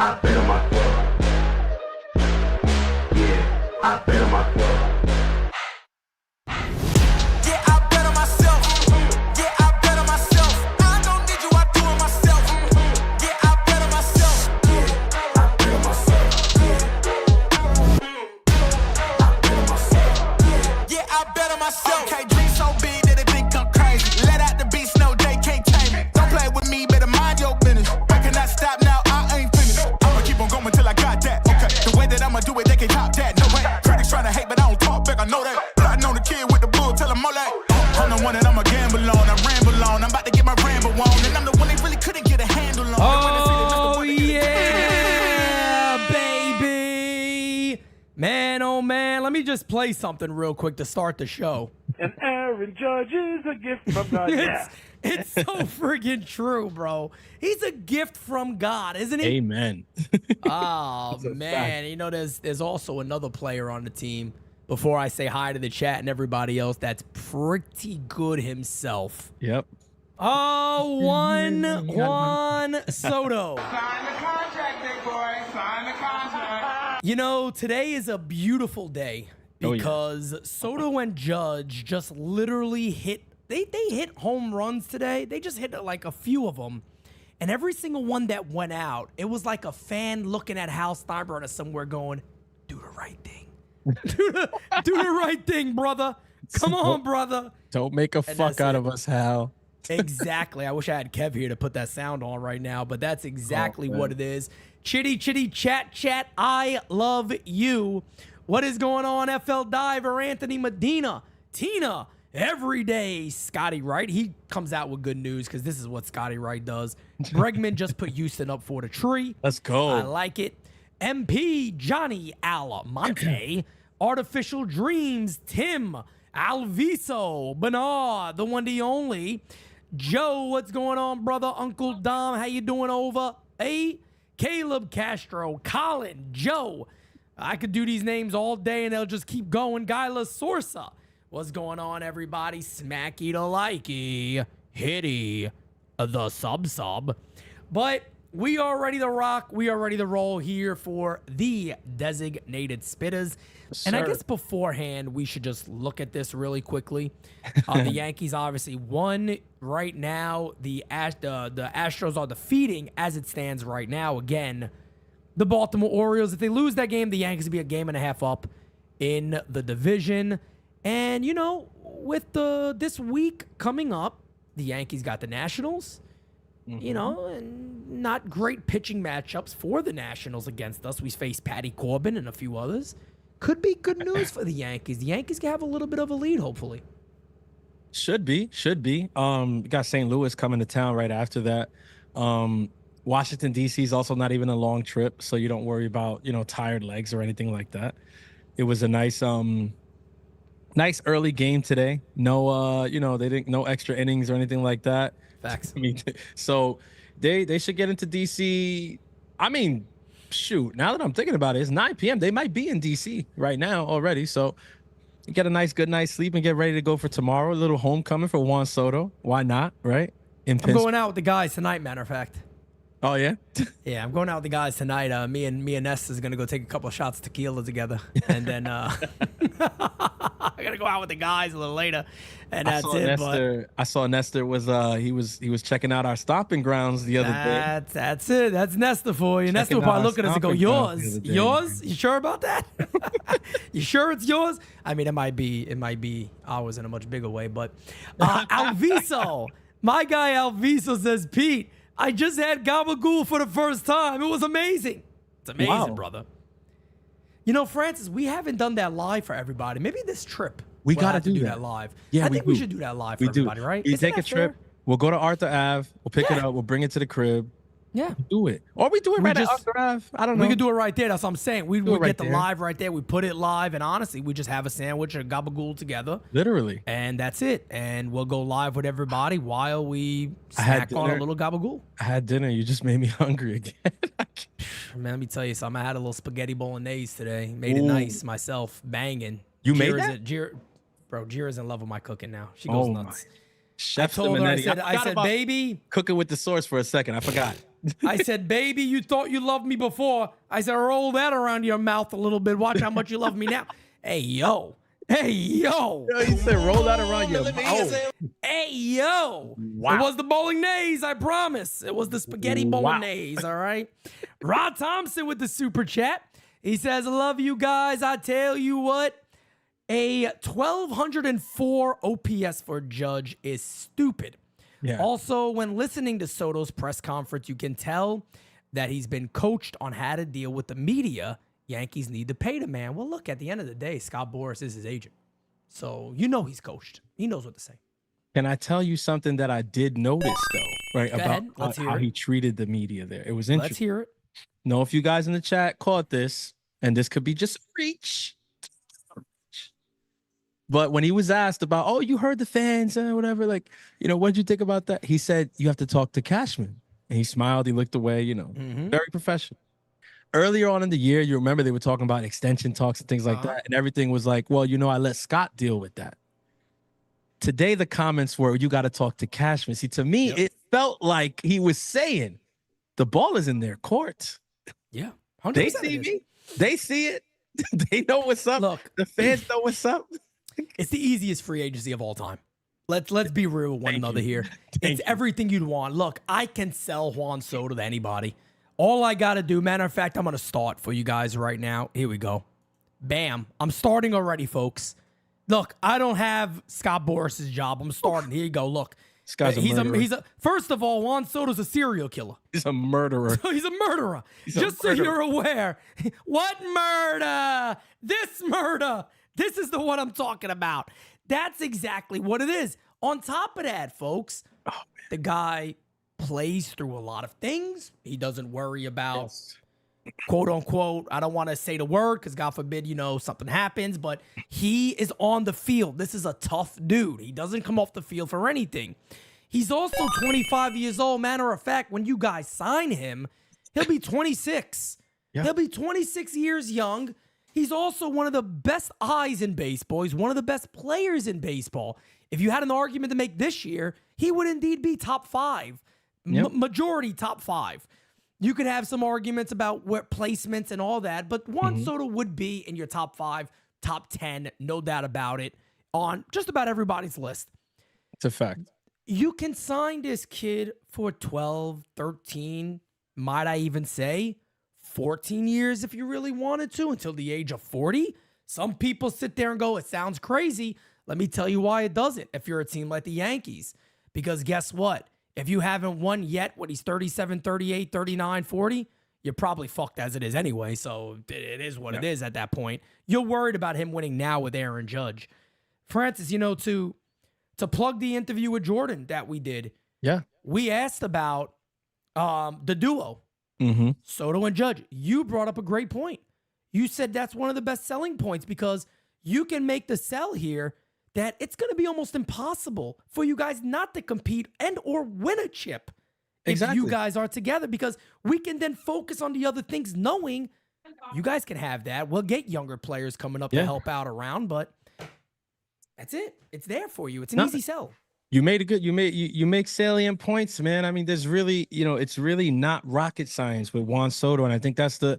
I bet on myself. Yeah, I bet on myself. Yeah, I bet on myself. Yeah, I bet on myself. I don't need you, I do it myself. Yeah, I bet on myself. Yeah, I bet on myself. I bet on myself. Yeah, I bet on myself. Okay, dream so big that they think I'm crazy. Let out the beast, no, they can't tame me. Don't play with me, better mind your business. I cannot stop now, I ain't finished. I'ma keep on going till I got that. Okay, the way that I'ma do it, they can't top that. No way. Critics trying to hate, but I don't talk back, I know that. Plotting on the kid with the bull, tell them all that. I'm the one that I'ma gamble on, I ramble on. I'm about to get my ramble on, and I'm the one they really couldn't get a handle on. Oh, yeah, baby. Man, oh, man. Let me just play something real quick to start the show. And Aaron Judge is a gift from God. Yeah. It's so friggin' true, bro. He's a gift from God, isn't he? Amen. Oh, man. You know, there's also another player on the team, before I say hi to the chat and everybody else, that's pretty good himself. Yep. Oh, Juan Soto. Sign the contract, big boy. Sign the contract. You know, today is a beautiful day Oh, yeah. because Soto and Judge just literally hit, they hit home runs today. They just hit like a few of them. And every single one that went out, it was like a fan looking at Hal Steinbrenner somewhere going, do the right thing. do the right thing, brother. Come on, brother. Don't make a fuck out of us, Hal. Exactly. I wish I had Kev here to put that sound on right now, but that's exactly what it is. Chitty, chitty, chat, I love you. What is going on, FL Diver, Anthony Medina, Tina, every day, Scotty Wright. He comes out with good news because this is what Scotty Wright does. Bregman just put Houston up for the tree. Let's go. I like it. MP, Johnny Almonte, Artificial Dreams, Tim, Alviso, Bernard, the one, the only. Joe, what's going on, brother? Uncle Dom, how you doing over? Hey, Caleb Castro, Colin, Joe. I could do these names all day and they'll just keep going. Gyla Sorsa. What's going on, everybody? Smacky to likey. Hitty. The sub. But we are ready to rock. We are ready to roll here for the designated Spittaz. And I guess beforehand, we should just look at this really quickly. The Yankees obviously won right now. The Astros are defeating, as it stands right now, again, the Baltimore Orioles. If they lose that game, the Yankees will be a game and a half up in the division. And, you know, with this week coming up, the Yankees got the Nationals. You know, and not great pitching matchups for the Nationals against us. We faced Patty Corbin and a few others. Could be good news for the Yankees. The Yankees can have a little bit of a lead, hopefully. Should be. Got St. Louis coming to town right after that. Washington, D.C. is also not even a long trip, so you don't worry about, you know, tired legs or anything like that. It was a nice early game today. No, you know, no extra innings or anything like that. Facts. I mean, so they should get into DC. I mean, shoot, now that I'm thinking about it, it's 9 p.m. They might be in DC right now already. So you get a nice, good night's sleep and get ready to go for tomorrow. A little homecoming for Juan Soto. Why not, right? I'm going out with the guys tonight, matter of fact. Oh, yeah? Yeah, I'm going out with the guys tonight. Me and Ness is going to go take a couple of shots of tequila together. And then I got to go out with the guys a little later. And that's it. I saw Nestor was he was checking out our stomping grounds the other day. That's it. That's Nestor for you. Nestor will probably look at us and go, yours? Yours? You sure about that? You sure it's yours? I mean, it might be ours in a much bigger way. But Alviso, my guy Alviso says, Pete, I just had gabagool for the first time. It was amazing. It's amazing, brother. You know, Francis, we haven't done that live for everybody. Maybe this trip we got to do that live. Yeah, I think we should do that live for everybody, right? You take a trip. We'll go to Arthur Ave. We'll pick it up. We'll bring it to the crib. Yeah. Do it. Or we do it right at Arthur Ave. I don't know. We could do it right there. That's what I'm saying. We get the there. live right there. We put it live. And honestly, we just have a sandwich or gabagool together. Literally. And that's it. And we'll go live with everybody while we snack on a little gabagool. I had dinner. You just made me hungry again. Man, let me tell you something. I had a little spaghetti bolognese today. Made it nice myself. Banging. You made that? Bro, Jira's in love with my cooking now. She goes nuts. Chef I told her, I said, about baby. Cooking with the sauce for a second. I forgot. I said, baby, you thought you loved me before. I said, roll that around your mouth a little bit. Watch how much you love me now. Hey, yo. Hey, yo. He said, roll that around your mouth. Hey, yo. Wow. It was the bolognese, I promise. It was the spaghetti bolognese, all right? Rod Thompson with the super chat. He says, love you guys. I tell you what, a 1,204 OPS for Judge is stupid. Yeah. Also, when listening to Soto's press conference, you can tell that he's been coached on how to deal with the media. Yankees need to pay the man. Well, look, at the end of the day, Scott Boras is his agent. So, he's coached. He knows what to say. Can I tell you something that I did notice, though, right? Go about ahead. Let's hear how it. he treated the media there. It was interesting. Let's hear it. Know if you guys in the chat caught this, and this could be just a reach. But when he was asked about, oh, you heard the fans and whatever, like, what'd you think about that? He said, you have to talk to Cashman. And he smiled. He looked away, very professional. Earlier on in the year, you remember they were talking about extension talks and things like that. And everything was like, well, I let Scott deal with that. Today, the comments were, you got to talk to Cashman. See, to me, it felt like he was saying, the ball is in their court. Yeah. They see me. They see it. They know what's up. Look. The fans know what's up. It's the easiest free agency of all time. Let's be real with one another here. It's everything you'd want. Look, I can sell Juan Soto to anybody. All I got to do, matter of fact, I'm going to start for you guys right now. Here we go. Bam. I'm starting already, folks. Look, I don't have Scott Boras' job. I'm starting. Here you go. Look. This guy's a murderer. First of all, Juan Soto's a serial killer. He's a murderer. He's a murderer. So you're aware. What murder? This murder. This is the one I'm talking about. That's exactly what it is. On top of that, folks, the guy plays through a lot of things. He doesn't worry about, quote unquote, I don't want to say the word because God forbid, something happens, but he is on the field. This is a tough dude. He doesn't come off the field for anything. He's also 25 years old. Matter of fact, when you guys sign him, he'll be 26. Yeah. He'll be 26 years young. He's also one of the best eyes in baseball. He's one of the best players in baseball. If you had an argument to make this year, he would indeed be top 5. Majority top 5. You could have some arguments about what placements and all that, but Juan Soto would be in your top 5, top 10, no doubt about it, on just about everybody's list. It's a fact. You can sign this kid for 12, 13, might I even say 14 years if you really wanted to, until the age of 40. Some people sit there and go, it sounds crazy. Let me tell you why it doesn't if you're a team like the Yankees. Because guess what? If you haven't won yet, he's 37, 38, 39, 40, you're probably fucked as it is anyway. So it is what it is at that point. You're worried about him winning now with Aaron Judge. Francis, to plug the interview with Jordan that we did, we asked about the duo, Soto and Judge. You brought up a great point. You said that's one of the best selling points because you can make the sell here that it's going to be almost impossible for you guys not to compete and or win a chip if you guys are together, because we can then focus on the other things knowing you guys can have that. We'll get younger players coming up to help out around, but that's it. It's there for you. It's an easy sell. You made a good, you make salient points, man. I mean, there's really, it's really not rocket science with Juan Soto. And I think that's the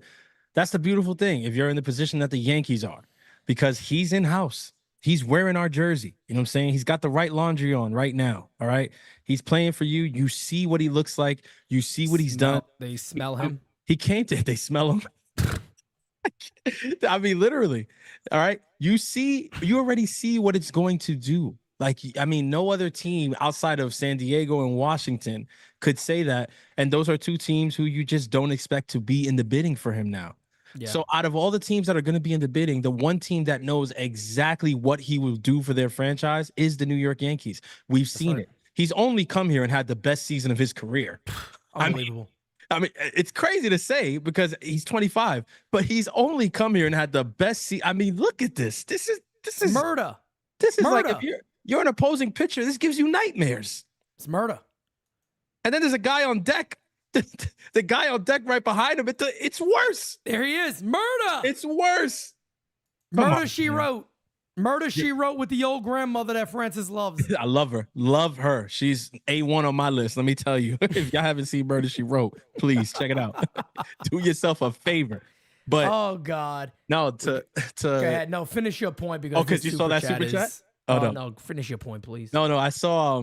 beautiful thing. If you're in the position that the Yankees are, because he's in house, he's wearing our jersey. You know what I'm saying? He's got the right laundry on right now. All right. He's playing for you. You see what he looks like. You see what he's done. They smell him. He came to, they smell him. I mean, literally. All right. You already see what it's going to do. Like, I mean, no other team outside of San Diego and Washington could say that. And those are two teams who you just don't expect to be in the bidding for him now. Yeah. So out of all the teams that are going to be in the bidding, the one team that knows exactly what he will do for their franchise is the New York Yankees. We've seen it. He's only come here and had the best season of his career. Unbelievable. I mean, it's crazy to say because he's 25, but he's only come here and had the best season. I mean, look at this. This is murder. This is like if you're an opposing pitcher, this gives you nightmares. It's murder. And then there's a guy on deck. The guy on deck right behind him. It's worse. There he is. Murder. It's worse. Murder, she wrote. Murder She Wrote with the old grandmother that Francis loves. I love her. Love her. She's A1 on my list. Let me tell you. If y'all haven't seen Murder She Wrote, please check it out. Do yourself a favor. But Oh God. no, Go ahead. No, finish your point because because this you saw that super is- chat? Oh, Oh, no. no, finish your point, please. No, I saw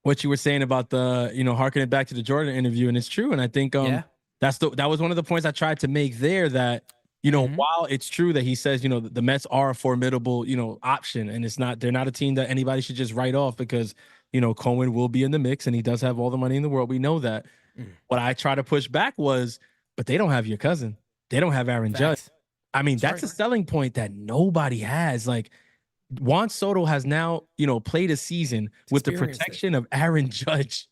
what you were saying about the, harkening back to the Jordan interview, and it's true. And I think Yeah. that was one of the points I tried to make there, that while it's true that he says, the Mets are a formidable, option, and they're not a team that anybody should just write off because, Cohen will be in the mix and he does have all the money in the world. We know that. What I try to push back was, but they don't have your cousin. They don't have Aaron Judge. Facts. I mean, that's a selling point that nobody has. Like, Juan Soto has now, played a season with the Experienced protection of Aaron Judge.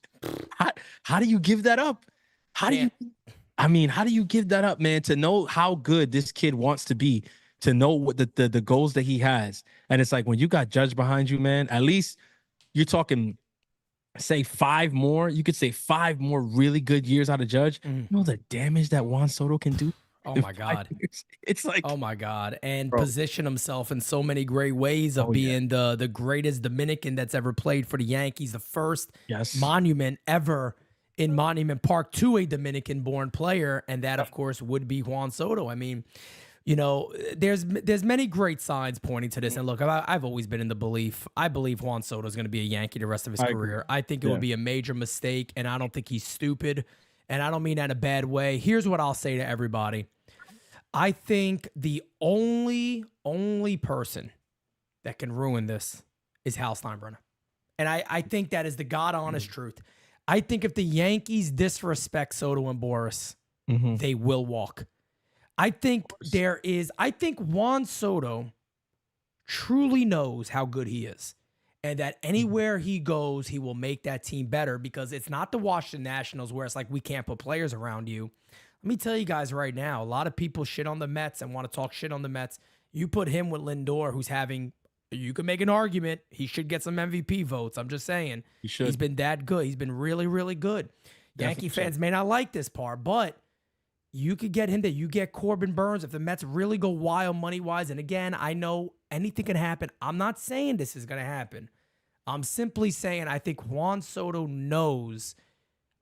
How do you give that up? How do you give that up, man? To know how good this kid wants to be, to know what the goals that he has. And it's like, when you got Judge behind you, man, at least you're talking, say 5 more. You could say 5 more really good years out of Judge. You know the damage that Juan Soto can do? Oh my God. It's like, Oh my God. And Bro. position himself in so many great ways of being the greatest Dominican that's ever played for the Yankees, the first monument ever in Monument Park to a Dominican born player. And that, of course, would be Juan Soto. I mean, there's many great signs pointing to this. And look, I've always been in the belief. I believe Juan Soto is going to be a Yankee the rest of his career. I think it would be a major mistake, and I don't think he's stupid. And I don't mean that in a bad way. Here's what I'll say to everybody. I think the only person that can ruin this is Hal Steinbrenner. And I think that is the God-honest truth. I think if the Yankees disrespect Soto and Boris, they will walk. I think Juan Soto truly knows how good he is, and that anywhere he goes, he will make that team better, because it's not the Washington Nationals where it's like, we can't put players around you. Let me tell you guys right now, a lot of people shit on the Mets and want to talk shit on the Mets. You put him with Lindor, who's you can make an argument, he should get some MVP votes. I'm just saying. He should. He's been that good. He's been really, really good. Yankee fans may not like this part, but you could get him there. You get Corbin Burns if the Mets really go wild money-wise. And again, I know anything can happen. I'm not saying this is going to happen. I'm simply saying I think Juan Soto knows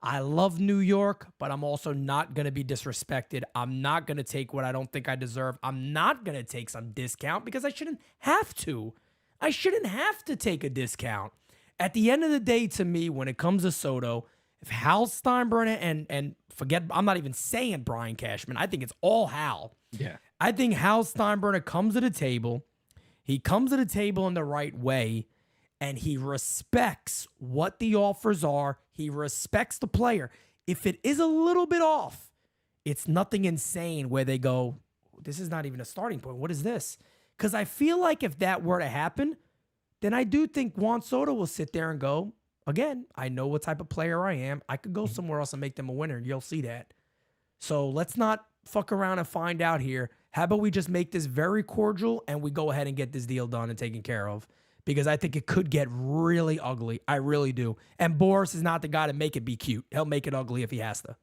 I love New York, but I'm also not going to be disrespected. I'm not going to take what I don't think I deserve. I'm not going to take some discount because I shouldn't have to. I shouldn't have to take a discount. At the end of the day, to me, when it comes to Soto, if Hal Steinbrenner and forget, I'm not even saying Brian Cashman. I think it's all Hal. Yeah. I think Hal Steinbrenner comes to the table. He comes to the table in the right way, and he respects what the offers are. He respects the player. If it is a little bit off, it's nothing insane where they go, this is not even a starting point. What is this? Because I feel like if that were to happen, then I do think Juan Soto will sit there and go, again, I know what type of player I am. I could go somewhere else and make them a winner, and you'll see that. So let's not fuck around and find out here. How about we just make this very cordial and we go ahead and get this deal done and taken care of? Because I think it could get really ugly. I really do. And Boris is not the guy to make it be cute. He'll make it ugly if he has to.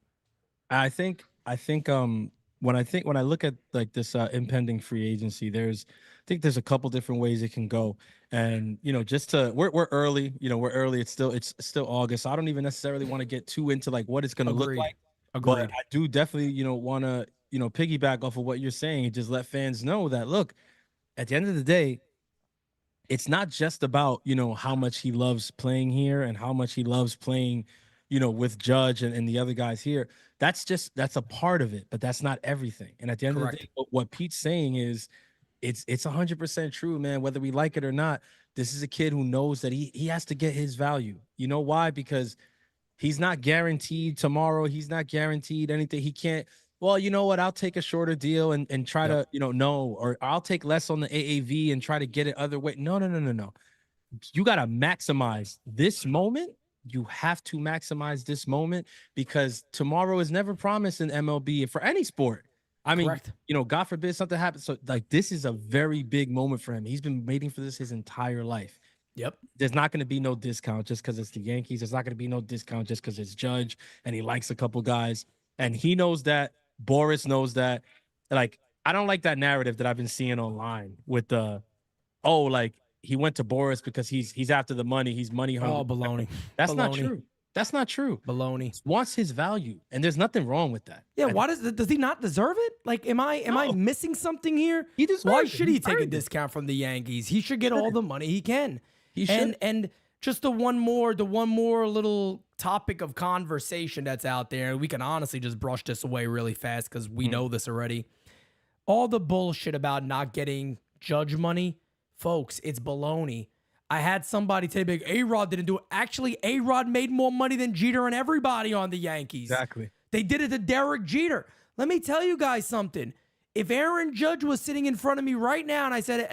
I think when I look at like this impending free agency, there's a couple different ways it can go. And we're early, we're early. It's still August. So I don't even necessarily want to get too into like what it's going to look like. Agreed. But I do definitely, want to, piggyback off of what you're saying and just let fans know that, look, at the end of the day, it's not just about, how much he loves playing here and how much he loves playing, with Judge and the other guys here. That's a part of it, but that's not everything. And at the end of the day, what Pete's saying is it's 100% true, man. Whether we like it or not, this is a kid who knows that he has to get his value. You know why? Because he's not guaranteed tomorrow. He's not guaranteed anything. He can't. Well, you know what? I'll take a shorter deal and try to, or I'll take less on the AAV and try to get it other way. No. You got to maximize this moment. You have to maximize this moment because tomorrow is never promised in MLB for any sport. I mean, God forbid something happens. So like, this is a very big moment for him. He's been waiting for this his entire life. Yep. There's not going to be no discount just because it's the Yankees. There's not going to be no discount just because it's Judge and he likes a couple guys. And he knows that. Boris knows that. Like, I don't like that narrative that I've been seeing online with oh, like he went to Boris because he's after the money. He's money hungry. Oh, baloney. That's not Baloney. true. That's not true. Baloney. He wants his value, and there's nothing wrong with that. Yeah, why does he not deserve it? Like, am I missing something here? He deserves Why it. should He he take a earned it. discount from the Yankees? He should get all the money he can. He should. And just the one more little topic of conversation that's out there. We can honestly just brush this away really fast because we know this already. All the bullshit about not getting Judge money, folks, it's baloney. I had somebody today big A-Rod didn't do it. Actually, A-Rod made more money than Jeter and everybody on the Yankees. Exactly. They did it to Derek Jeter. Let me tell you guys something. If Aaron Judge was sitting in front of me right now and I said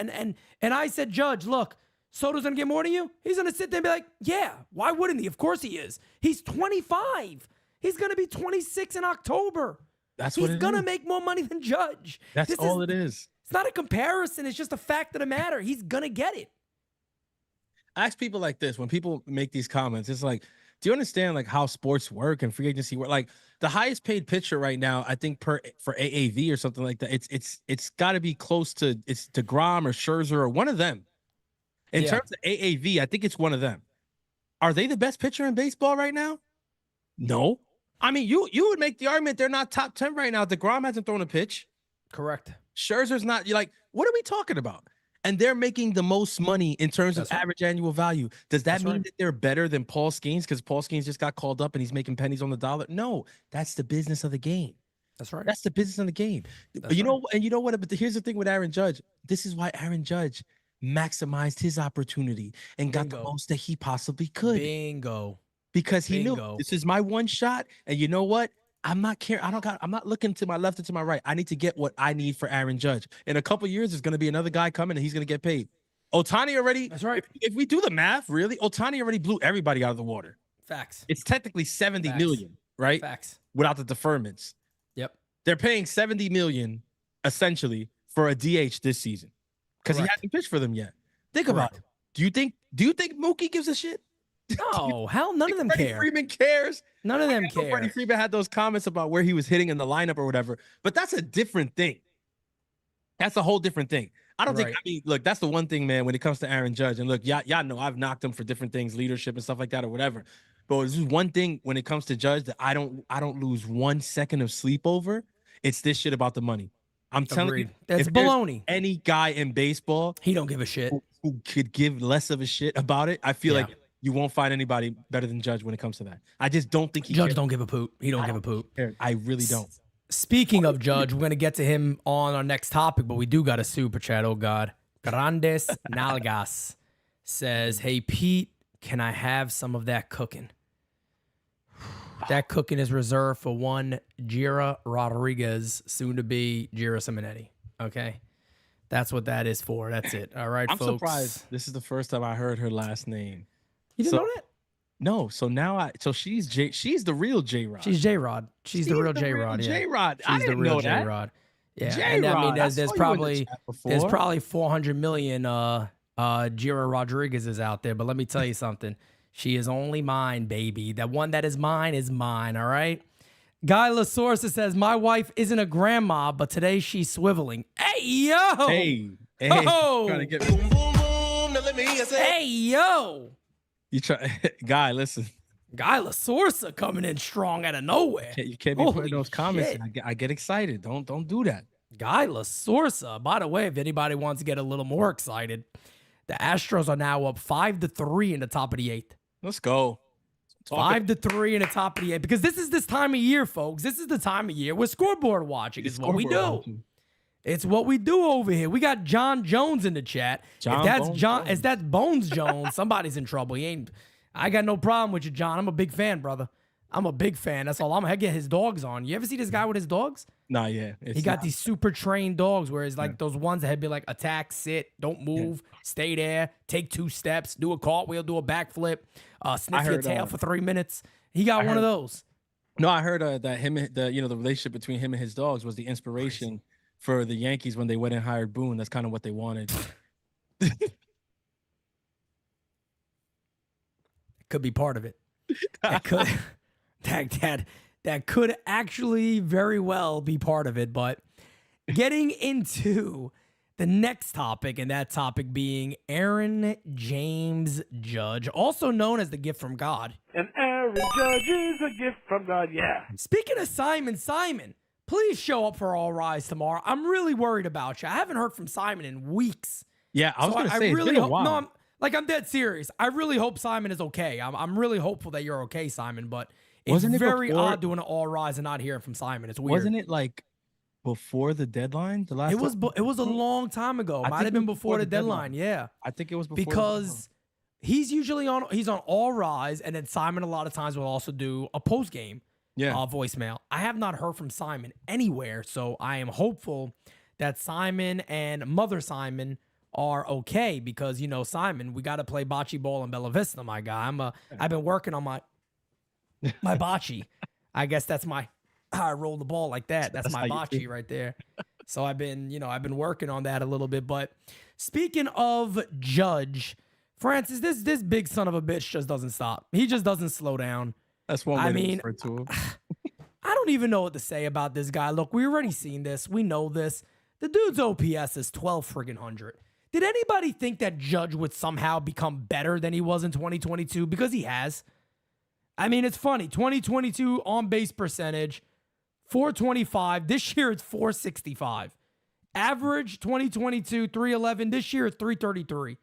and I said, Judge, look, Soto's gonna get more than you, he's gonna sit there and be like, yeah, why wouldn't he? Of course he is. He's 25. He's gonna be 26 in October. That's what He's gonna make more money than Judge. That's all it is. It's not a comparison. It's just a fact of the matter. He's gonna get it. Ask people like this when people make these comments. It's like, do you understand like how sports work and free agency work? Like the highest paid pitcher right now, I think for AAV or something like that, it's got to be close to DeGrom or Scherzer or one of them. In terms of AAV, I think it's one of them. Are they the best pitcher in baseball right now? No. I mean, you would make the argument they're not top 10 right now. DeGrom hasn't thrown a pitch. Correct. Scherzer's not. You're like, what are we talking about? And they're making the most money in terms of average annual value. Does that mean that they're better than Paul Skeens because Paul Skeens just got called up and he's making pennies on the dollar? No, that's the business of the game. That's right. That's the business of the game. But you know what? But here's the thing with Aaron Judge. This is why Aaron Judge maximized his opportunity and got the most that he possibly could. Bingo. Because he knew this is my one shot. And you know what? I'm not looking to my left or to my right. I need to get what I need for Aaron Judge. In a couple years, there's going to be another guy coming and he's going to get paid. Ohtani already. That's right. If we do the math, really, Ohtani already blew everybody out of the water. Facts. It's technically 70 million, right? Facts. Without the deferments. Yep. They're paying 70 million essentially for a DH this season because he hasn't pitched for them yet. Think about it. Do you think Mookie gives a shit? No, hell, none of them Freddie care. Freeman cares. None of them care. Freddie Freeman had those comments about where he was hitting in the lineup or whatever, but that's a different thing. That's a whole different thing. I don't think. I mean, look, that's the one thing, man. When it comes to Aaron Judge, and look, y'all know I've knocked him for different things, leadership and stuff like that, or whatever. But this is one thing when it comes to Judge that I don't lose 1 second of sleep over. It's this shit about the money. I'm telling you, that's if baloney. Any guy in baseball, he don't give a shit. Who could give less of a shit about it? I feel like you won't find anybody better than Judge when it comes to that. I just don't think Judge don't give a poot. He don't give a poot. I really don't. Speaking of Judge, we're going to get to him on our next topic, but we do got a super chat. Oh, God. Grandes Nalgas says, hey, Pete, can I have some of that cooking? That cooking is reserved for one Gira Rodriguez, soon to be Gira Simonetti. Okay? That's what that is for. That's it. All right, folks. I'm surprised. This is the first time I heard her last name. You didn't know that? No. So now she's the real J-Rod. She's J-Rod. She's the real J-Rod. Yeah. J-Rod. She's the real J-Rod. Yeah. And I mean, there's probably 400 million Gira Rodriguez's out there. But let me tell you something. She is only mine, baby. That one that is mine, all right? Guy Lasorsa says, my wife isn't a grandma, but today she's swiveling. Hey, yo! Hey. Oh! Trying to get boom, boom, boom. Now let me hear say. Hey, yo! You try, Guy, listen. Guy Lasorsa coming in strong out of nowhere. You can't be putting those comments in. I get excited. Don't do that. Guy Lasorsa. By the way, if anybody wants to get a little more excited, the Astros are now up 5-3 in the top of the 8th. Let's go. 5-3 in the top of the 8th. Because this time of year, folks. This is the time of year where scoreboard watching is what we do. It's what we do over here. We got John Jones in the chat. If that's Bones Jones, somebody's in trouble. I got no problem with you, John. I'm a big fan, brother. I'm a big fan. That's all. I'm gonna get his dogs on. You ever see this guy with his dogs? Nah, yeah. He got these super trained dogs where it's like those ones that had been like attack, sit, don't move, stay there, take 2 steps, do a cartwheel, do a backflip, sniff your tail for 3 minutes. He got one of those. No, I heard that the relationship between him and his dogs was the inspiration for the Yankees when they went and hired Boone. That's kind of what they wanted. Could be part of it. That could actually very well be part of it. But getting into the next topic, and that topic being Aaron James Judge, also known as the gift from God. And Aaron Judge is a gift from God. Yeah. Speaking of Simon, please show up for All Rise tomorrow. I'm really worried about you. I haven't heard from Simon in weeks. Yeah, I was going to say, really it's been a hope, while. no, I'm dead serious. I really hope Simon is okay. I'm really hopeful that you're okay, Simon, but it's Wasn't it very before- odd doing an All Rise and not hearing from Simon. It's weird. Wasn't it like before the deadline? The last It was. time? It was a long time ago. I Might think have it been was before the deadline. Yeah, I think it was before the because he's usually on. He's on All Rise, and then Simon a lot of times will also do a post game voicemail. I have not heard from Simon anywhere, so I am hopeful that Simon and Mother Simon are okay because Simon, we got to play bocce ball in Bella Vista, my guy. I've been working on my bocce. I guess that's how I roll the ball like that. That's my bocce right there. So I've been working on that a little bit. But speaking of Judge, Francis, this big son of a bitch just doesn't stop. He just doesn't slow down. That's one way to refer to him. I don't even know what to say about this guy. Look, we already seen this. We know this. The dude's OPS is 12 friggin' hundred. Did anybody think that Judge would somehow become better than he was in 2022? Because he has. I mean, it's funny. 2022 on base percentage, 425. This year it's 465. Average 2022, 311. This year it's 333.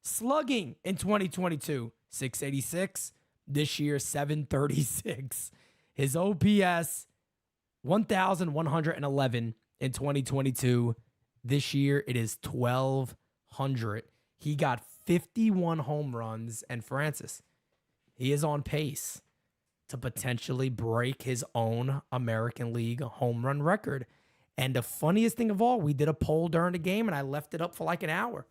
Slugging in 2022, 686. This year, 736. His OPS, 1,111 in 2022. This year, it is 1,200. He got 51 home runs. And Francis, he is on pace to potentially break his own American League home run record. And the funniest thing of all, we did a poll during the game, and I left it up for like an hour.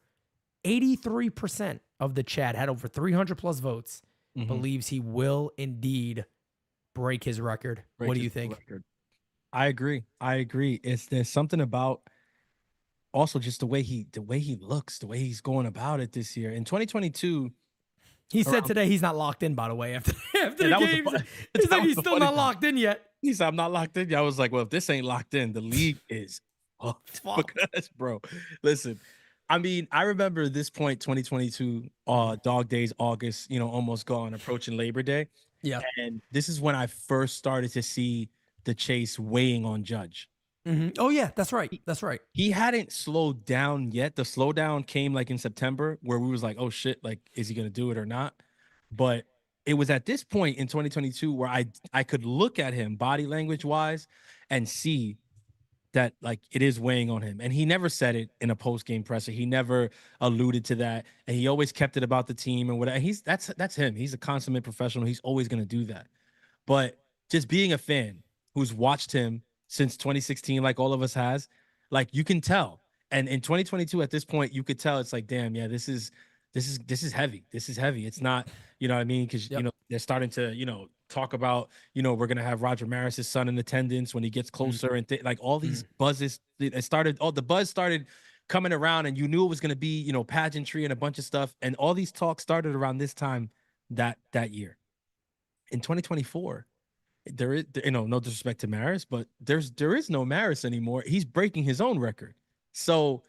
83% of the chat had over 300 plus votes. Believes he will indeed break his record. What do you think? I agree. There's something about also just the way he looks, the way he's going about it this year. In 2022, he said today he's not locked in, by the way, after the game. He said that was he's the still funny not part. locked in yet. He said, I'm not locked in. I was like, well, if this ain't locked in, the league is fucked. Because, bro, listen, I mean, I remember this point, 2022, dog days, August, almost gone, approaching Labor Day. Yeah. And this is when I first started to see the chase weighing on Judge. Oh, yeah, that's right. That's right. He hadn't slowed down yet. The slowdown came like in September where we was like, oh, shit, like, is he going to do it or not? But it was at this point in 2022 where I could look at him body language wise and see that like it is weighing on him. And he never said it in a post-game presser. He never alluded to that. And he always kept it about the team and whatever. That's him. He's a consummate professional. He's always going to do that. But just being a fan who's watched him since 2016, like all of us has, like you can tell. And in 2022, at this point, you could tell it's like, damn, yeah, this is heavy. This is heavy. It's not, you know what I mean? Because, they're starting to, talk about, we're going to have Roger Maris's son in attendance when he gets closer and like all these buzzes. The buzz started coming around and you knew it was going to be, pageantry and a bunch of stuff. And all these talks started around this time that year. In 2024, there is, no disrespect to Maris, but there is no Maris anymore. He's breaking his own record. So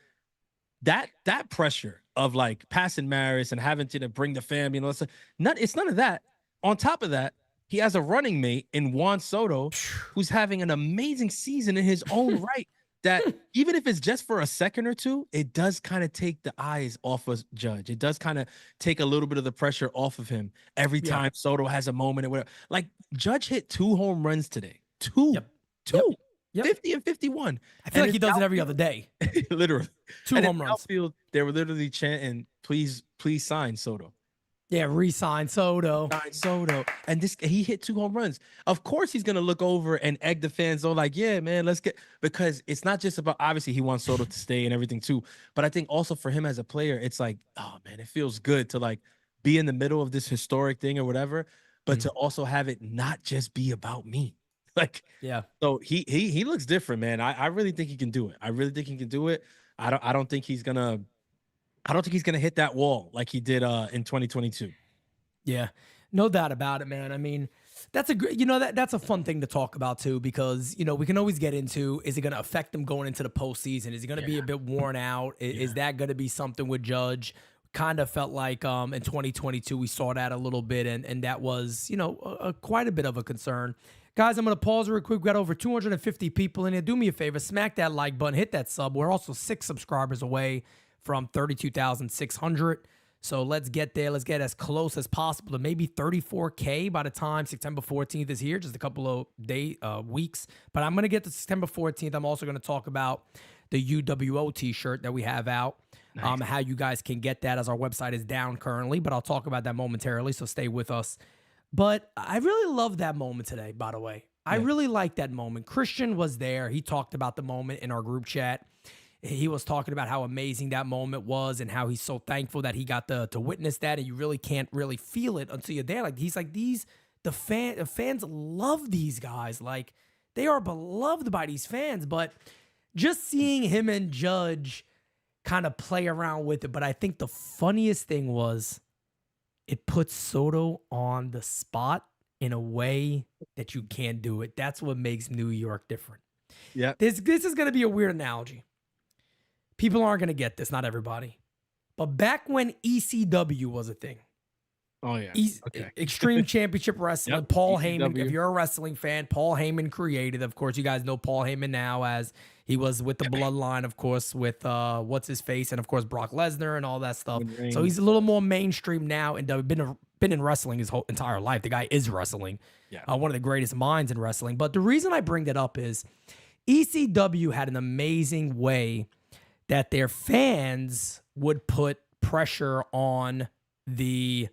that pressure of like passing Maris and having to bring the family, it's none of that. On top of that, he has a running mate in Juan Soto, who's having an amazing season in his own right. That even if it's just for a second or two, it does kind of take the eyes off of Judge. It does kind of take a little bit of the pressure off of him every time Soto has a moment or whatever. Like Judge hit 2 home runs today. Two. 50 and 51. I feel like he does it every other day. Literally. 2 home runs. Outfield, they were literally chanting, please sign Soto. Yeah, re-sign Soto. Sign Soto. And he hit 2 home runs. Of course he's gonna look over and egg the fans on, like, yeah, man, let's get, because it's not just about, obviously he wants Soto to stay and everything too. But I think also for him as a player, it's like, oh man, it feels good to like be in the middle of this historic thing or whatever, but to also have it not just be about me. Like, yeah. So he looks different, man. I really think he can do it. I really think he can do it. I don't think he's gonna hit that wall like he did in 2022. Yeah. No doubt about it, man. I mean, that's a that's a fun thing to talk about too, because we can always get into, is it going to affect him going into the postseason? Is he going to be a bit worn out? Is that going to be something with Judge? Kind of felt like in 2022 we saw that a little bit, and that was quite a bit of a concern. Guys, I'm going to pause real quick. We got over 250 people in here. Do me a favor, smack that like button, hit that sub. We're also 6 subscribers away from 32,600. So let's get there. Let's get as close as possible to maybe 34K by the time September 14th is here. Just a couple of weeks. But I'm going to get to September 14th. I'm also going to talk about the UWO t-shirt that we have out. Nice. How you guys can get that, as our website is down currently. But I'll talk about that momentarily, so stay with us. But I really love that moment today, by the way. I really like that moment. Christian was there. He talked about the moment in our group chat. He was talking about how amazing that moment was and how he's so thankful that he got to witness that, and you really can't really feel it until you're there. Like, he's like, the fans love these guys. Like, they are beloved by these fans. But just seeing him and Judge kind of play around with it. But I think the funniest thing was it put Soto on the spot in a way that you can't do it. That's what makes New York different. Yeah. This is going to be a weird analogy. People aren't going to get this, not everybody. But back when ECW was a thing. Oh, yeah. Okay. Extreme Championship Wrestling. Yep. Paul ECW. Heyman, if you're a wrestling fan, Paul Heyman created. Of course, you guys know Paul Heyman now as he was with the Bloodline, of course, with what's-his-face, and, of course, Brock Lesnar and all that stuff. So he's a little more mainstream now and been in wrestling his whole entire life. The guy is wrestling. Yeah. One of the greatest minds in wrestling. But the reason I bring that up is ECW had an amazing way that their fans would put pressure on the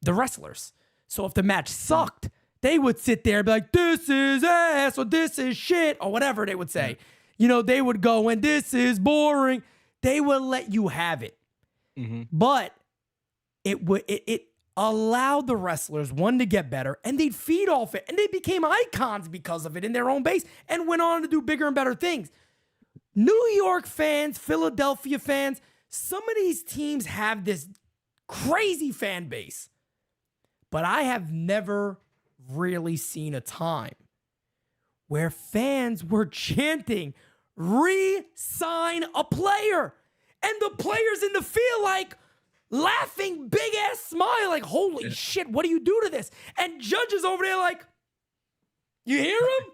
wrestlers. So if the match sucked, they would sit there and be like, this is ass, or this is shit, or whatever they would say. They would go, and this is boring. They would let you have it. Mm-hmm. But it allowed the wrestlers, one, to get better, and they'd feed off it. And they became icons because of it in their own base and went on to do bigger and better things. New York fans, Philadelphia fans, some of these teams have this crazy fan base. But I have never really seen a time where fans were chanting, re-sign a player. And the players in the field, like, laughing, big-ass smile, like, holy shit, what do you do to this? And Judge is over there like, you hear him?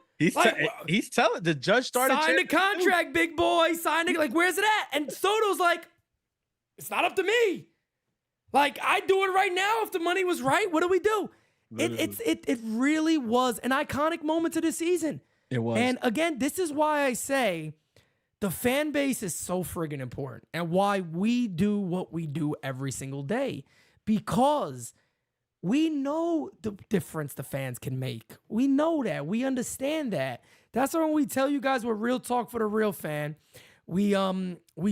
He's telling the Judge started sign the contract, big boy. Sign it. Like, where's it at? And Soto's like, it's not up to me. Like, I'd do it right now if the money was right. What do we do? It really was an iconic moment to the season. It was. And again, this is why I say the fan base is so friggin' important, and why we do what we do every single day, because we know the difference the fans can make. We know that. We understand that. That's why when we tell you guys we're real talk for the real fan, we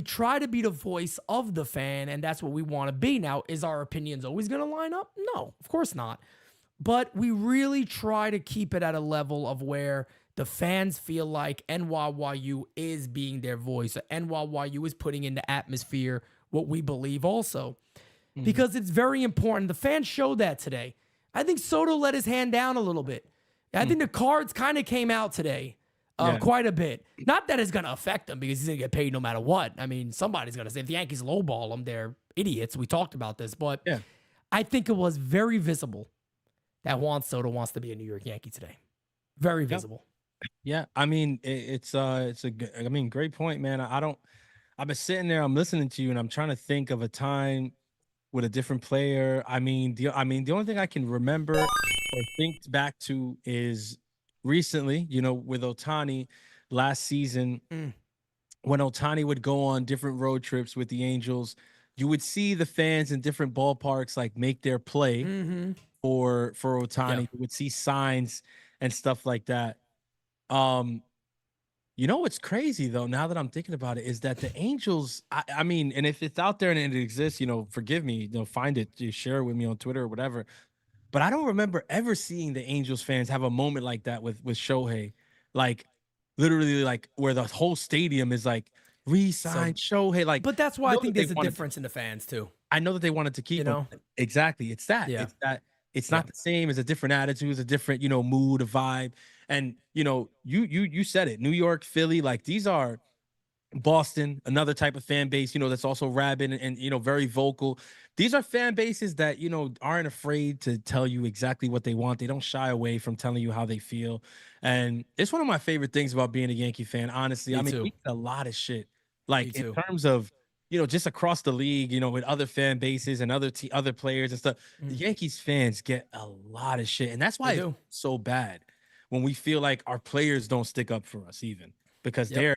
try to be the voice of the fan, and that's what we want to be. Now, is our opinions always going to line up? No, of course not. But we really try to keep it at a level of where the fans feel like NYYU is being their voice. NYYU is putting in the atmosphere what we believe also. Because it's very important. The fans showed that today. I think Soto let his hand down a little bit. I think the cards kind of came out today quite a bit. Not that it's going to affect him, because he's going to get paid no matter what. I mean, somebody's going to say, if the Yankees lowball him, they're idiots. We talked about this. But I think it was very visible that Juan Soto wants to be a New York Yankee today. Very visible. Yeah, I mean, it's a great point, man. I've been sitting there, I'm listening to you, and I'm trying to think of a time with a different player. The only thing I can remember or think back to is recently, with Ohtani last season, when Ohtani would go on different road trips with the Angels, you would see the fans in different ballparks like make their play for Ohtani. You would see signs and stuff like that. What's crazy though, now that I'm thinking about it, is that the Angels, I mean, and if it's out there and it exists, forgive me, find it, share it with me on Twitter or whatever. But I don't remember ever seeing the Angels fans have a moment like that with Shohei, like literally, like where the whole stadium is like re-sign Shohei. Like, but that's why I think there's a difference in the fans too. I know that they wanted to keep him. Exactly. It's that. Yeah. It's that. It's Yeah. not the same. It's a different attitude. It's a different, mood, a vibe. And you said it. New York, Philly, like these are Boston, another type of fan base, that's also rabid and very vocal. These are fan bases that, aren't afraid to tell you exactly what they want. They don't shy away from telling you how they feel. And it's one of my favorite things about being a Yankee fan, honestly. Me I mean, too. we get a lot of shit, like Me in too. terms of, just across the league, with other fan bases and other players and stuff. The Yankees fans get a lot of shit. And that's why They it's do. so bad when we feel like our players don't stick up for us even because Yep. they're,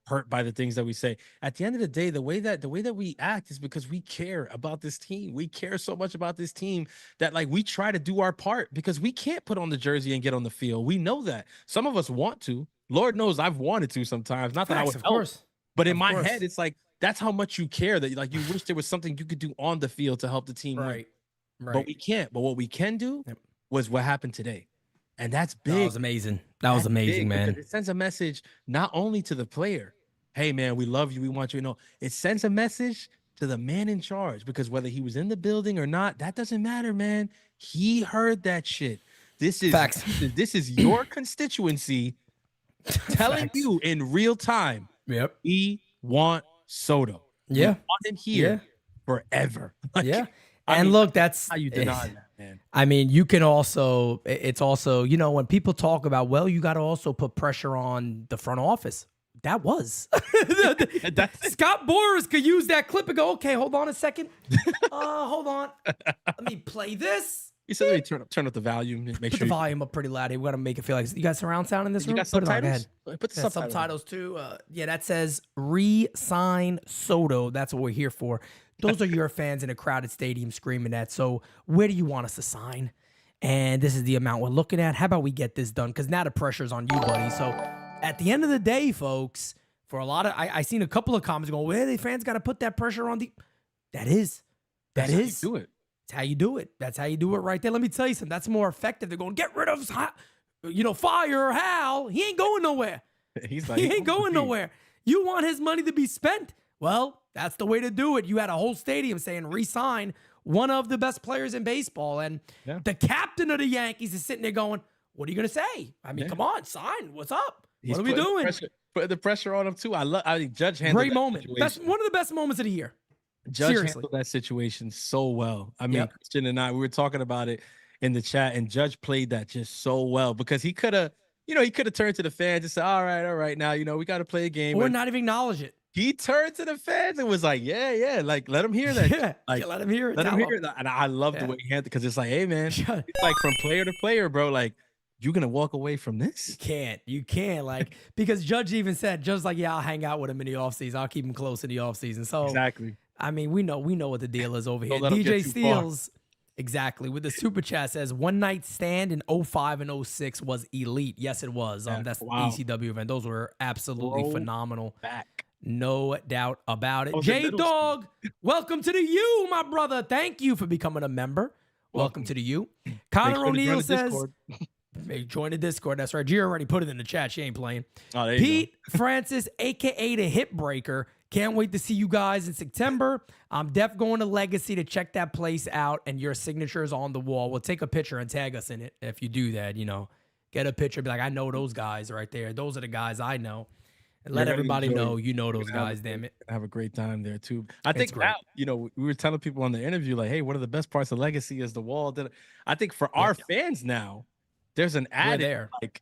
hurt by the things that we say. At the end of the day, the way that we act is because we care about this team. We care so much about this team that like we try to do our part because we can't put on the jersey and get on the field. We know that. Some of us want to. Lord knows I've wanted to sometimes. Not that I Facts, would of help, course. but in Of my course. head, it's like that's how much you care that like you wish there was something you could do on the field to help the team win. Right. But we can't. But what we can do Yep. was what happened today. And that's big. That was amazing. That was That's amazing, big man. because it sends a message not only to the player, hey man, we love you, we want you to know. It sends a message to the man in charge because whether he was in the building or not, that doesn't matter, man. He heard that shit. This is Facts. this is your constituency telling Facts. you in real time. Yep. We want Soto. Yeah. We want him here forever. Like, Yeah. I And mean, look, that's how you deny that, man. I mean, you can also, it's also, when people talk about, well, you got to also put pressure on the front office. That was. That's it. Scott Boras could use that clip and go, okay, hold on a second. Hold on. Let me play this. He said, "Let me turn up the volume. Make Put sure the volume up pretty loud here. We got to make it feel like, you got surround sound in this you room? got Put it on, go subtitles. ahead. Put the Yeah, subtitles. subtitles too. Yeah, that says re-sign Soto. That's what we're here for. Those are your fans in a crowded stadium screaming that. So where do you want us to sign? And this is the amount we're looking at. How about we get this done? Because now the pressure's on you, buddy. So at the end of the day, folks, for a lot of, I seen a couple of comments going, well, the fans got to put that pressure on the, that is That's how you do it. That's how you do it. That's how you do it right there. Let me tell you something. That's more effective. They're going, get rid of, fire Hal. He ain't going nowhere. He's like, He ain't going nowhere. You want his money to be spent? Well, that's the way to do it. You had a whole stadium saying re-sign one of the best players in baseball. And the captain of the Yankees is sitting there going, what are you going to say? I mean, come on, sign. What's up? He's what are we putting doing? Putting the pressure on him too. I think Judge handled Great that moment. situation. One of the best moments of the year. Judge Seriously. handled that situation so well. I mean, Yep. Christian and I, we were talking about it in the chat, and Judge played that just so well because he could have, turned to the fans and said, all right, now, we got to play a game. Or But not even acknowledge it. he turned to the fans and was like, yeah, like let him hear that. Yeah, Like, let him hear it. let him Tell hear it. And I love the Yeah. way he handled it because it's like, hey, man, Yeah. it's like from player to player, bro. Like, you gonna walk away from this? You can't like, because Judge even said, just like, yeah, I'll hang out with him in the offseason. I'll keep him close in the offseason. So Exactly. I mean, we know what the deal is over here. Don't let 'em DJ get too far. Steels, exactly. With the super chat says one night stand in 05 and 06 was elite. Yes, it was. Yeah, That's wow. the ECW event. Those were absolutely Throw phenomenal. Back. No doubt about it. I was in J middle Dog, welcome to the U, my brother. Thank you for becoming a member. Welcome to the U. Make Connor sure to join O'Neill the says, Discord. hey, join the Discord. That's right. G already put it in the chat. She ain't playing. Oh, there you Pete Francis, aka the Hip Breaker. Can't wait to see you guys in September. I'm def going to Legacy to check that place out, and your signature is on the wall. We'll take a picture and tag us in it if you do that. Get a picture, be like, I know those guys right there. Those are the guys I know. And let You're gonna everybody enjoy know it. you know those You're gonna guys. Damn it. have a great time there too. I think great. now, we were telling people on the interview, like, hey, one of the best parts of Legacy is the wall. I think for our fans now, there's an added there. like,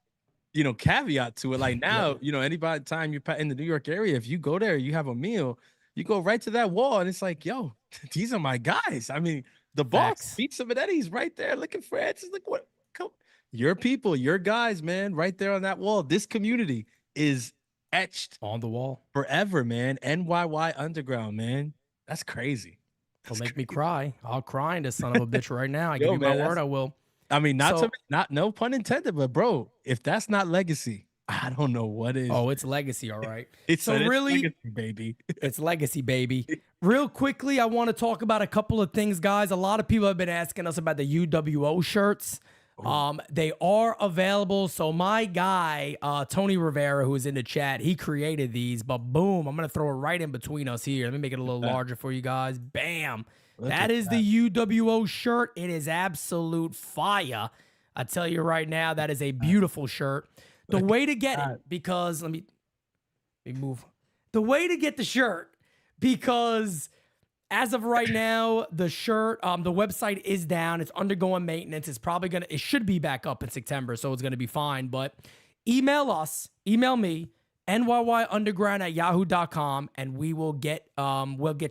caveat to it. Like now, anybody time you're in the New York area, if you go there, you have a meal, you go right to that wall, and it's like, yo, these are my guys. I mean, the boss, Facts. Pizza Benetti's right there. Look at Francis. Look what, come, your people, your guys, man, right there on that wall. This community is etched On the wall. forever, man. NYY Underground, man. That's crazy. Don't make me cry. I'll cry in this son of a bitch right now. I Yo, give you my man, word, I will. I mean, So- no pun intended, but bro, if that's not legacy, I don't know what is. Oh, it's legacy, all right. it's so really, legacy, baby. it's legacy, baby. Real quickly, I want to talk about a couple of things, guys. A lot of people have been asking us about the UWO shirts. They are available. So my guy, Tony Rivera, who is in the chat, he created these, but boom, I'm going to throw it right in between us here. Let me make it a little larger for you guys. Bam. That is the UWO shirt. It is absolute fire. I tell you right now, that is a beautiful shirt. The way to get it, because let me move. The way to get the shirt, because as of right now, the shirt, the website is down. It's undergoing maintenance. It should be back up in September, so it's going to be fine. But email me, NYYunderground@yahoo.com, and we'll get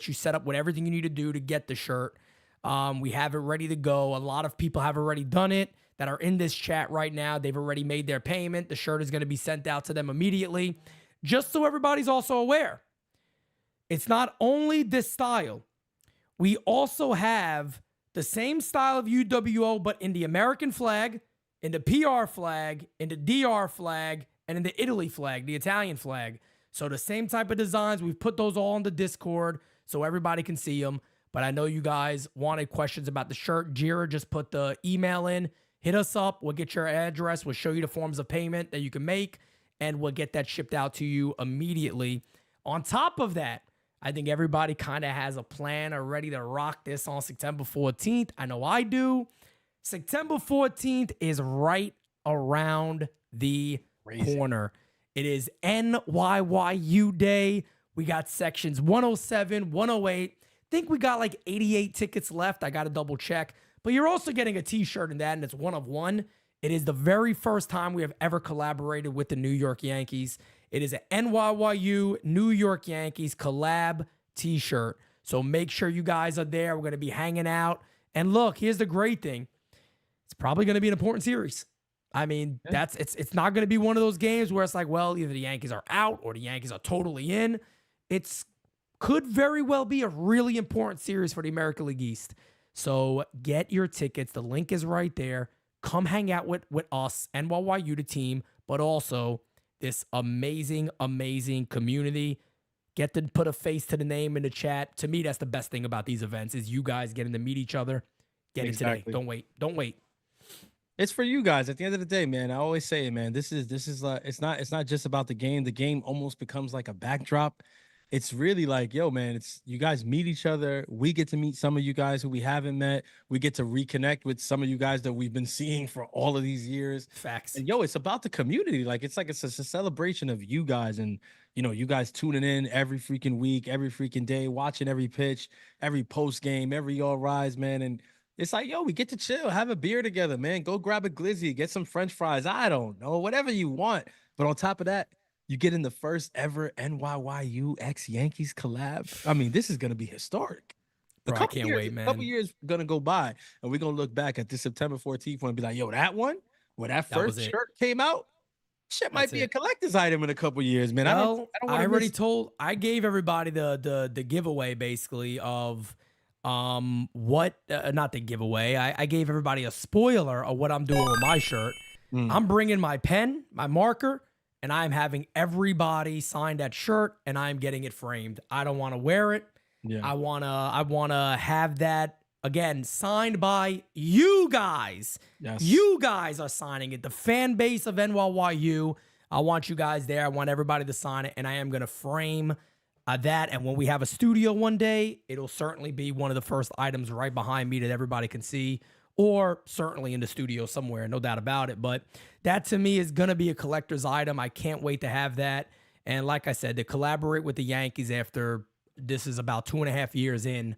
you set up with everything you need to do to get the shirt. We have it ready to go. A lot of people have already done it that are in this chat right now. They've already made their payment. The shirt is going to be sent out to them immediately. Just so everybody's also aware, it's not only this style. We also have the same style of UWO, but in the American flag, in the PR flag, in the DR flag, and in the Italy flag, the Italian flag. So the same type of designs. We've put those all on the Discord so everybody can see them. But I know you guys wanted questions about the shirt. Jira, just put the email in. Hit us up. We'll get your address. We'll show you the forms of payment that you can make, and we'll get that shipped out to you immediately. On top of that, I think everybody kind of has a plan already to rock this on September 14th. I know I do. September 14th is right around the corner. It is NYYU Day. We got sections 107, 108. Think we got like 88 tickets left. I got to double check. But you're also getting a t-shirt in that, and it's one of one. It is the very first time we have ever collaborated with the New York Yankees. It is an NYYU New York Yankees collab t-shirt. So make sure you guys are there. We're going to be hanging out. And look, here's the great thing. It's probably going to be an important series. I mean, it's not going to be one of those games where it's like, well, either the Yankees are out or the Yankees are totally in. It's could very well be a really important series for the American League East. So get your tickets. The link is right there. Come hang out with us, NYYU, the team, but also this amazing, amazing community. Get to put a face to the name in the chat. To me, that's the best thing about these events is you guys getting to meet each other. Get it today. Don't wait. Don't wait. It's for you guys. At the end of the day, man, I always say it, man. This is like it's not just about the game. The game almost becomes like a backdrop. It's really like, yo, man, it's you guys meet each other. We get to meet some of you guys who we haven't met. We get to reconnect with some of you guys that we've been seeing for all of these years. Facts. And yo, it's about the community. Like it's a celebration of you guys, and you guys tuning in every freaking week, every freaking day, watching every pitch, every post game, every all rise, man. And it's like, yo, we get to chill, have a beer together, man. Go grab a glizzy, get some French fries. I don't know, whatever you want. But on top of that, you get in the first ever NYYU X Yankees collab. I mean, this is gonna be historic. Bro, I can't wait, man. A couple years gonna go by, and we're gonna look back at this September 14th and be like, yo, that one, when that first shirt came out, shit might be a collector's item in a couple years, man. Well, I gave everybody the giveaway basically of not the giveaway. I gave everybody a spoiler of what I'm doing with my shirt. I'm bringing my pen, my marker, and I'm having everybody sign that shirt, and I'm getting it framed. I don't want to wear it. Yeah. I wanna have that again signed by you guys. Yes. You guys are signing it. The fan base of NYYU. I want you guys there. I want everybody to sign it, and I am gonna frame that. And when we have a studio one day, it'll certainly be one of the first items right behind me that everybody can see. Or certainly in the studio somewhere, no doubt about it. But that to me is going to be a collector's item. I can't wait to have that. And like I said, to collaborate with the Yankees after this is about 2.5 years in,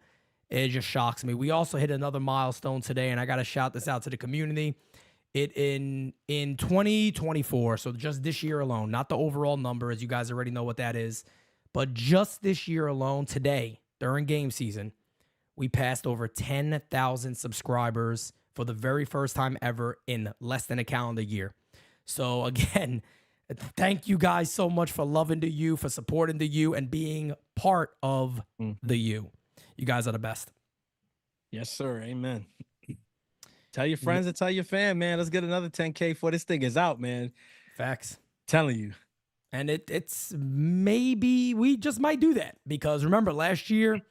it just shocks me. We also hit another milestone today, and I got to shout this out to the community. In 2024, so just this year alone, not the overall number, as you guys already know what that is, but just this year alone, today, during game season, we passed over 10,000 subscribers for the very first time ever in less than a calendar year. So again, thank you guys so much for loving the U, for supporting the U, and being part of the U. You guys are the best. Yes, sir. Amen. Tell your friends and tell your fam, man. Let's get another 10K before this thing is out, man. Facts. Telling you. And it's maybe we just might do that because remember last year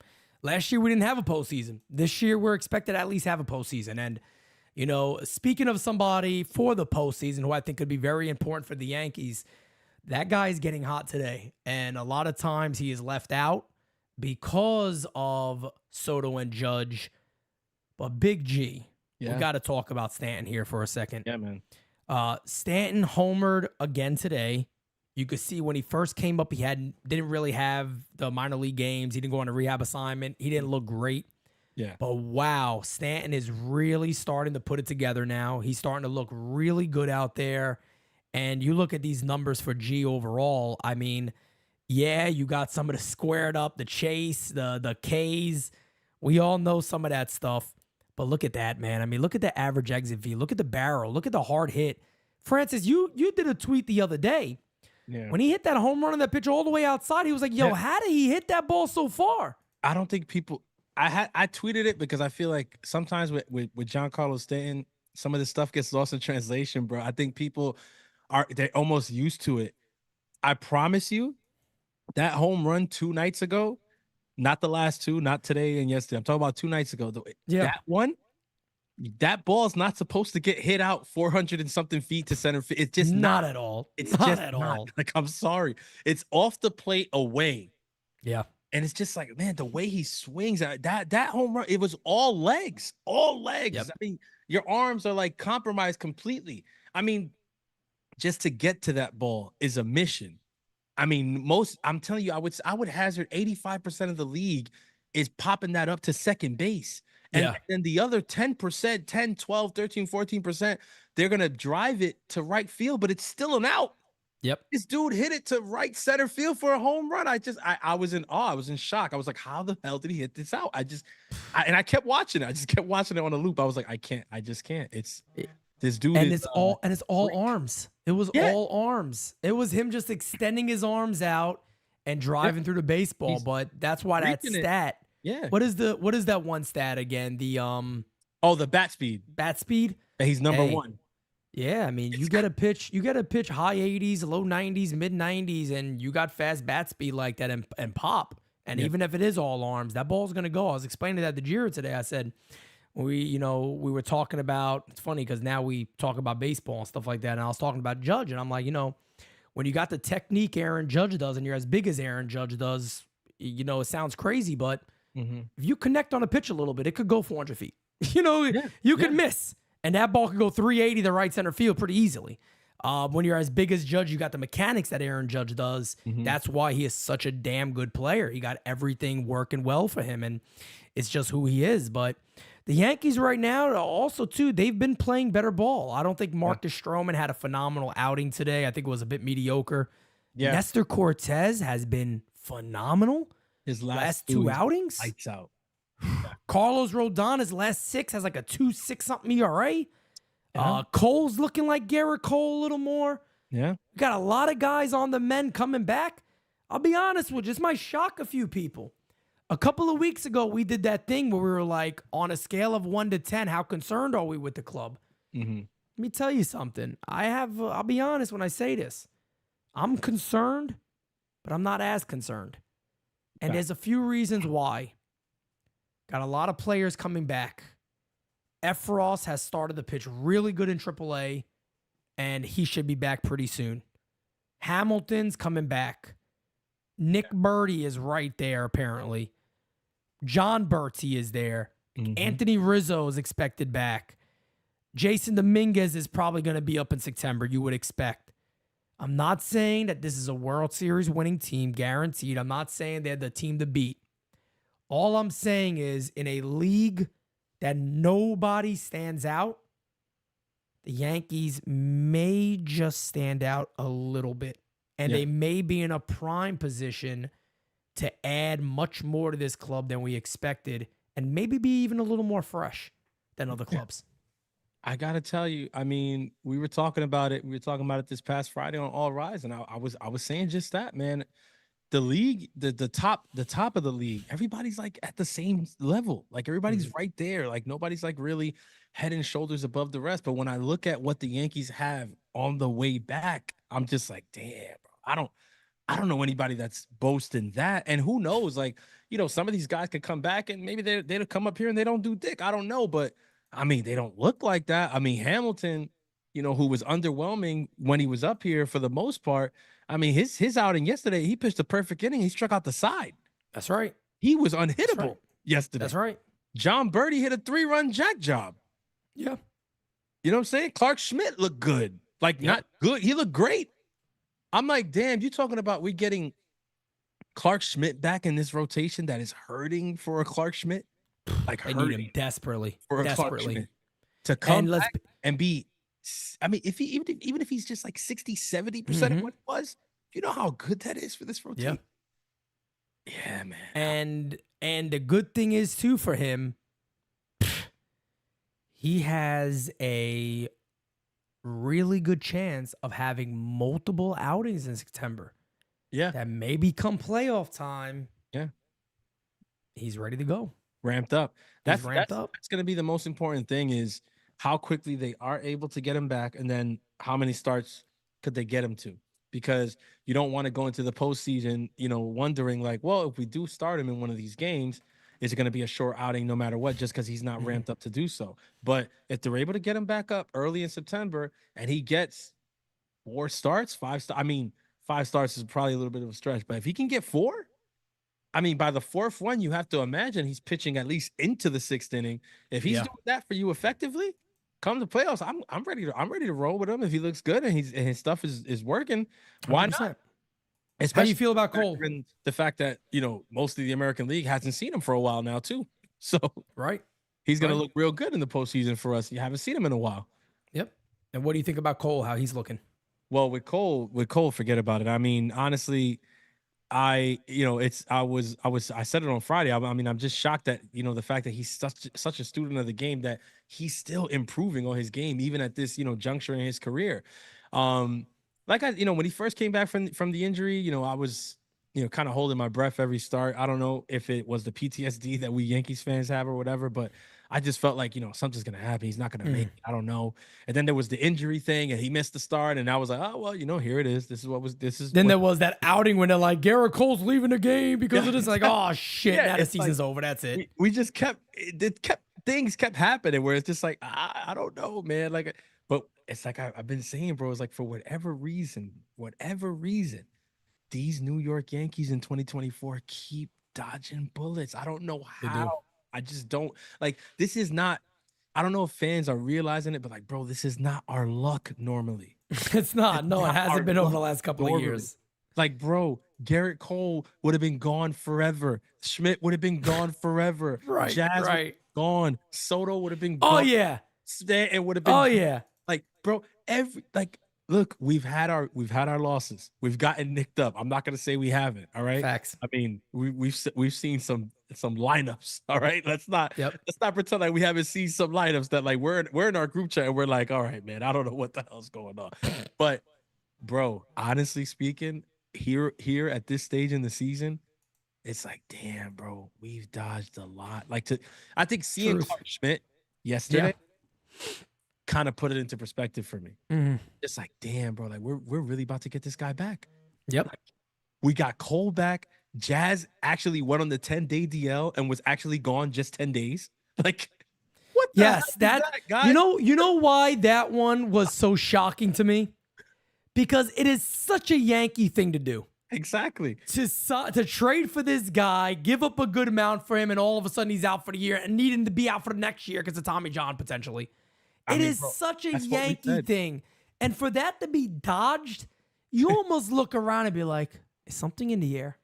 we didn't have a postseason. This year we're expected to at least have a postseason. And, speaking of somebody for the postseason who I think could be very important for the Yankees, that guy is getting hot today. And a lot of times he is left out because of Soto and Judge. But Big G, we Yeah. got to talk about Stanton here for a second. Yeah, man. Stanton homered again today. You could see when he first came up, didn't really have the minor league games. He didn't go on a rehab assignment. He didn't look great. Yeah. But wow, Stanton is really starting to put it together now. He's starting to look really good out there. And you look at these numbers for G overall. I mean, yeah, you got some of the squared up, the chase, the Ks. We all know some of that stuff. But look at that, man. I mean, look at the average exit V. Look at the barrel. Look at the hard hit. Francis, you did a tweet the other day. Yeah. When he hit that home run on that pitch all the way outside, he was like, yo, Yeah. how did he hit that ball so far? I don't think people. I tweeted it because I feel like sometimes with Giancarlo Stanton, some of this stuff gets lost in translation, bro. I think people they're almost used to it. I promise you, that home run 2 nights ago, not the last two, not today and yesterday. I'm talking about 2 nights ago. That one, that ball is not supposed to get hit out 400 and something feet to center field. It's just Not at all. It's Not just at not. all. Like, I'm sorry. It's off the plate away. Yeah. And it's just like, man, the way he swings, that home run, it was all legs, all legs. Yep. I mean, your arms are like compromised completely. I mean, just to get to that ball is a mission. I mean, I'm telling you, I would hazard 85% of the league is popping that up to second base. And Yeah. then the other 10%, 10, 12, 13, 14%, they're going to drive it to right field, but it's still an out. Yep. This dude hit it to right center field for a home run. I was in awe. I was in shock. I was like, how the hell did he hit this out? And I kept watching it. I just kept watching it on a loop. I was like, I just can't. It's this dude. And is, it's all great. arms. It was all arms. It was him just extending his arms out and driving through the baseball. He's but that's why that freaking it. stat. Yeah. What is that one stat again? The the bat speed. bat speed. He's number Hey. 1. Yeah, I mean, you get a pitch high 80s, low 90s, mid 90s, and you got fast bat speed like that and pop. And Yeah. even if it is all arms, that ball's gonna go. I was explaining that to Jira today. I said, we were talking about, it's funny because now we talk about baseball and stuff like that. And I was talking about Judge, and I'm like, when you got the technique Aaron Judge does and you're as big as Aaron Judge does, it sounds crazy, but if you connect on a pitch a little bit, it could go 400 feet. You could miss. And that ball could go 380 to right center field pretty easily. When you're as big as Judge, you got the mechanics that Aaron Judge does. That's why he is such a damn good player. He got everything working well for him, and it's just who he is. But the Yankees right now, also, too, they've been playing better ball. I don't think Marcus Stroman had a phenomenal outing today. I think it was a bit mediocre. Yeah. Nestor Cortez has been phenomenal. His Last 2 outings. Lights out. Carlos Rodon, his last 6 has like a 2.6 something ERA. Cole's looking like Garrett Cole a little more. Yeah. We got a lot of guys on the men coming back. I'll be honest with you, this might shock a few people. A couple of weeks ago, we did that thing where we were like, on a scale of 1 to 10, how concerned are we with the club? Let me tell you something. I'll be honest when I say this. I'm concerned, but I'm not as concerned. And there's a few reasons why. Got a lot of players coming back. Efros has started the pitch really good in AAA, and he should be back pretty soon. Hamilton's coming back. Nick Birdie is right there, apparently. John Bertie is there. Anthony Rizzo is expected back. Jason Dominguez is probably going to be up in September, you would expect. I'm not saying that this is a World Series winning team, guaranteed. I'm not saying they're the team to beat. All I'm saying is, in a league that nobody stands out, the Yankees may just stand out a little bit. And they may be in a prime position to add much more to this club than we expected, and maybe be even a little more fresh than other clubs. I gotta tell you, I mean, we were talking about it. We were talking about it this past Friday on All Rise, and I was saying just that, man. The league, the top of the league, everybody's like at the same level. Like, everybody's right there. Like, nobody's like really head and shoulders above the rest. But when I look at what the Yankees have on the way back, I'm just like, damn, bro. I don't know anybody that's boasting that. And who knows? Like, some of these guys could come back and maybe they'll come up here and they don't do dick. I don't know, but I mean, they don't look like that. I mean, Hamilton, who was underwhelming when he was up here for the most part. I mean, his outing yesterday, he pitched a perfect inning. He struck out the side. That's right. he was unhittable yesterday. That's right. John Birdie hit a 3-run jack job. Yeah. You know what I'm saying? Clark Schmidt looked good. Like, not good. He looked great. I'm like, damn, you talking about we getting Clark Schmidt back in this rotation that is hurting for a Clark Schmidt? Like, I need him desperately. for a Clark Schmidt to come back and be, I mean, if he even if he's just like 60-70% of what it was, you know how good that is for this rotation? Yeah, man. And the good thing is too for him, he has a really good chance of having multiple outings in September. Yeah. That maybe come playoff time. Yeah. He's ready to go. Ramped up. That's ramped up. That's going to be the most important thing is how quickly they are able to get him back, and then how many starts could they get him to? Because you don't want to go into the postseason, you know, wondering like, well, if we do start him in one of these games, is it going to be a short outing no matter what, just because he's not ramped up to do so? But if they're able to get him back up early in September and he gets 4 starts, 5 starts, I mean, 5 starts is probably a little bit of a stretch, but if he can get 4, I mean, by the 4th one, you have to imagine he's pitching at least into the 6th inning. If he's doing that for you effectively, come to playoffs, I'm ready to roll with him if he looks good and his stuff is working. Why 100%. not? Especially how do you feel about Cole? The fact that, you know, most of the American League hasn't seen him for a while now too. So he's gonna look real good in the postseason for us. You haven't seen him in a while. Yep. And what do you think about Cole? How he's looking? Well, with Cole, forget about it. I mean, honestly, I said it on Friday. I mean, I'm just shocked that, you know, the fact that he's such a student of the game that he's still improving on his game, even at this, you know, juncture in his career. Like when he first came back from the injury, you know, I was, you know, kind of holding my breath every start. I don't know if it was the PTSD that we Yankees fans have or whatever, but I just felt like, you know, something's going to happen. He's not going to make it. I don't know. And then there was the injury thing and he missed the start. And I was like, oh, well, you know, here it is. Then there was that outing when they're like, Garrett Cole's leaving the game because of this. Like, oh, shit. Now the season's over. That's it. We just things kept happening where it's just like, I don't know, man. Like, but it's like I've been saying, bro, it's like for whatever reason, these New York Yankees in 2024 keep dodging bullets. I don't know how. I just don't like, this is not, I don't know if fans are realizing it, but like, bro, this is not our luck normally. It's not. No, it hasn't been over the last couple of years. Like, bro, Garrett Cole would have been gone forever. Schmidt would have been gone forever. Jazz gone. Soto would have been gone. Oh, yeah. Stanton would have been. Oh, yeah. Like, bro, look, we've had our losses. We've gotten nicked up. I'm not gonna say we haven't. All right. Facts. I mean, we've seen some lineups. All right. Let's not pretend like we haven't seen some lineups that like we're in our group chat and we're like, all right, man, I don't know what the hell's going on. But bro, honestly speaking, here at this stage in the season, it's like, damn, bro, we've dodged a lot. Like I think seeing Clark Schmidt yesterday kind of put it into perspective for me. It's like, damn, bro, like we're really about to get this guy back. Yep. Like, we got Cole back. Jazz actually went on the 10-day DL and was actually gone just 10 days. Like, what the hell is that, guys? You know why that one was so shocking to me? Because it is such a Yankee thing to do. Exactly. To trade for this guy, give up a good amount for him, and all of a sudden he's out for the year and needing to be out for the next year because of Tommy John potentially. It is such a Yankee thing. And for that to be dodged, you almost look around and be like, is something in the air?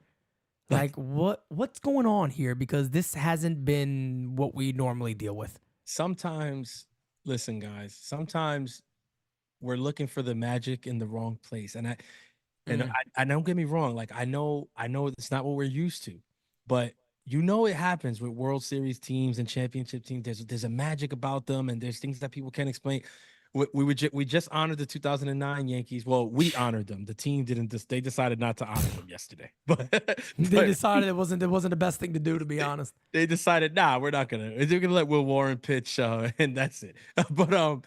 Like, what's going on here? Because this hasn't been what we normally deal with. Sometimes, listen, guys, sometimes we're looking for the magic in the wrong place. And I don't get me wrong. Like, I know it's not what we're used to, but you know it happens with World Series teams and championship teams. There's a magic about them, and there's things that people can't explain. We just honored the 2009 Yankees. Well, we honored them. The team didn't. They decided not to honor them yesterday. But they decided it wasn't the best thing to do, to be honest. They decided, nah, we're not gonna. They're gonna let Will Warren pitch, and that's it. But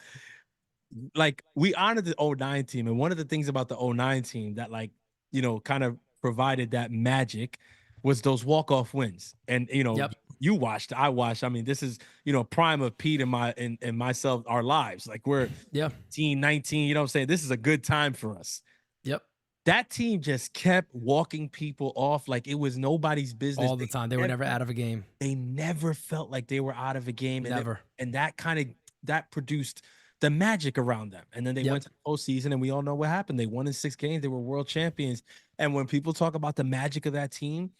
like, we honored the 09 team, and one of the things about the 09 team that, like, you know, kind of provided that magic was those walk-off wins. And, you know, you watched, I watched. I mean, this is, you know, prime of Pete and myself, our lives. Like, we're 18, 19, you know what I'm saying? This is a good time for us. Yep. that team just kept walking people off like it was nobody's business all the time. They were never out of a game. They never felt like they were out of a game. Never. And that that produced the magic around them. And then they went to the postseason, and we all know what happened. They won in 6 games. They were world champions. And when people talk about the magic of that team,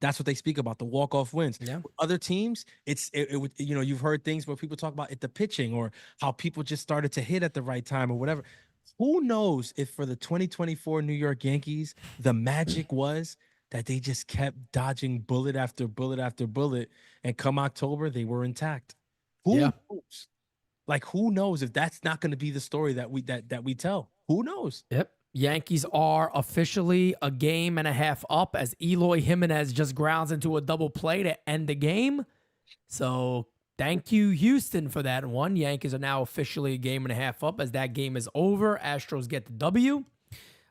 that's what they speak about, the walk-off wins. Yeah. With other teams, you've heard things where people talk about the pitching or how people just started to hit at the right time or whatever. Who knows if for the 2024 New York Yankees, the magic was that they just kept dodging bullet after bullet after bullet, and come October, they were intact. Who knows? Like, who knows if that's not going to be the story that we tell? Who knows? Yep. Yankees are officially a game and a half up as Eloy Jimenez just grounds into a double play to end the game. So thank you, Houston, for that one. Yankees are now officially a game and a half up as that game is over. Astros get the W.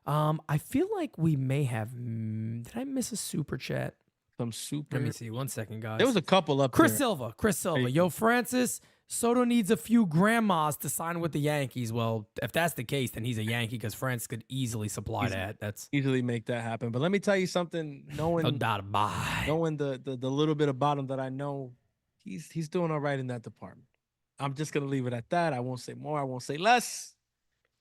I feel like we may have. Did I miss a super chat? Some super. Let me see. 1 second, guys. There was a couple up Chris there. Silva. Yo, Francis, Soto needs a few grandmas to sign with the Yankees. Well, if that's the case, then he's a Yankee because Francis could easily supply that. That's easily make that happen. But let me tell you something. Knowing no doubt about it. Knowing the little bit about him that I know, he's doing all right in that department. I'm just gonna leave it at that. I won't say more. I won't say less.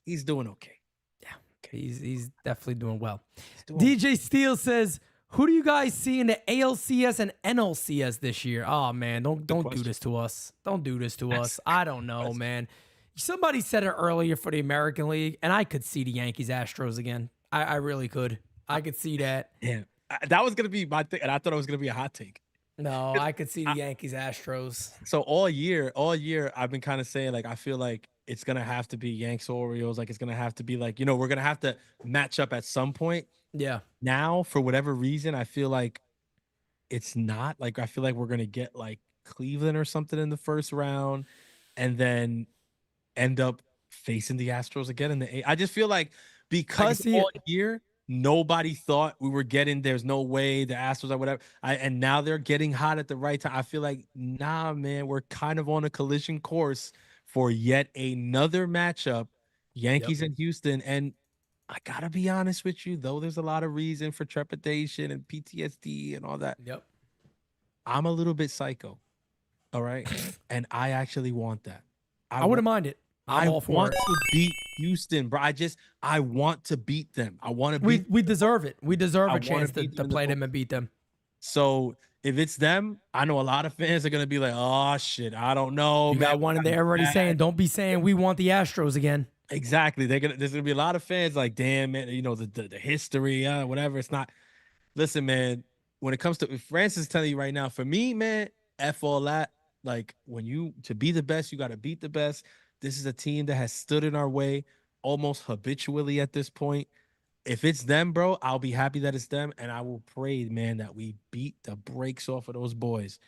He's doing okay. Yeah, he's definitely doing well. Doing DJ Steele says, "Who do you guys see in the ALCS and NLCS this year?" Oh man, don't do this to us. Don't do this to us. I don't know, man. Somebody said it earlier for the American League, and I could see the Yankees Astros again. I really could. I could see that. Yeah, that was gonna be my thing, and I thought it was gonna be a hot take. No, I could see the Yankees Astros. So all year, I've been kind of saying, like, I feel like it's gonna have to be Yanks Orioles. Like, it's gonna have to be like, we're gonna have to match up at some point. Yeah. Now, for whatever reason, I feel like it's not. Like, I feel like we're gonna get like Cleveland or something in the first round, and then end up facing the Astros again in the eighth. I just feel like because all year nobody thought we were getting. There's no way the Astros or whatever. And now they're getting hot at the right time. I feel like, nah, man, we're kind of on a collision course for yet another matchup, Yankees and Houston. And I gotta be honest with you, though there's a lot of reason for trepidation and PTSD and all that. Yep. I'm a little bit psycho. All right. And I actually want that. I wouldn't mind it. I'm all for want it. to beat Houston, bro. I want to beat them. I want to beat. We deserve it. We deserve I a chance wanna to beat them in play the them and beat them. So if it's them, I know a lot of fans are gonna be like, "Oh shit, I don't know." You got one in there already saying, "Don't be saying we want the Astros again." Exactly. There's gonna be a lot of fans like, "Damn, man, the history, whatever." It's not. Listen, man. When it comes to Francis is telling you right now, for me, man, F all that. Like, to be the best, you got to beat the best. This is a team that has stood in our way almost habitually at this point. If it's them, bro, I'll be happy that it's them, and I will pray, man, that we beat the brakes off of those boys.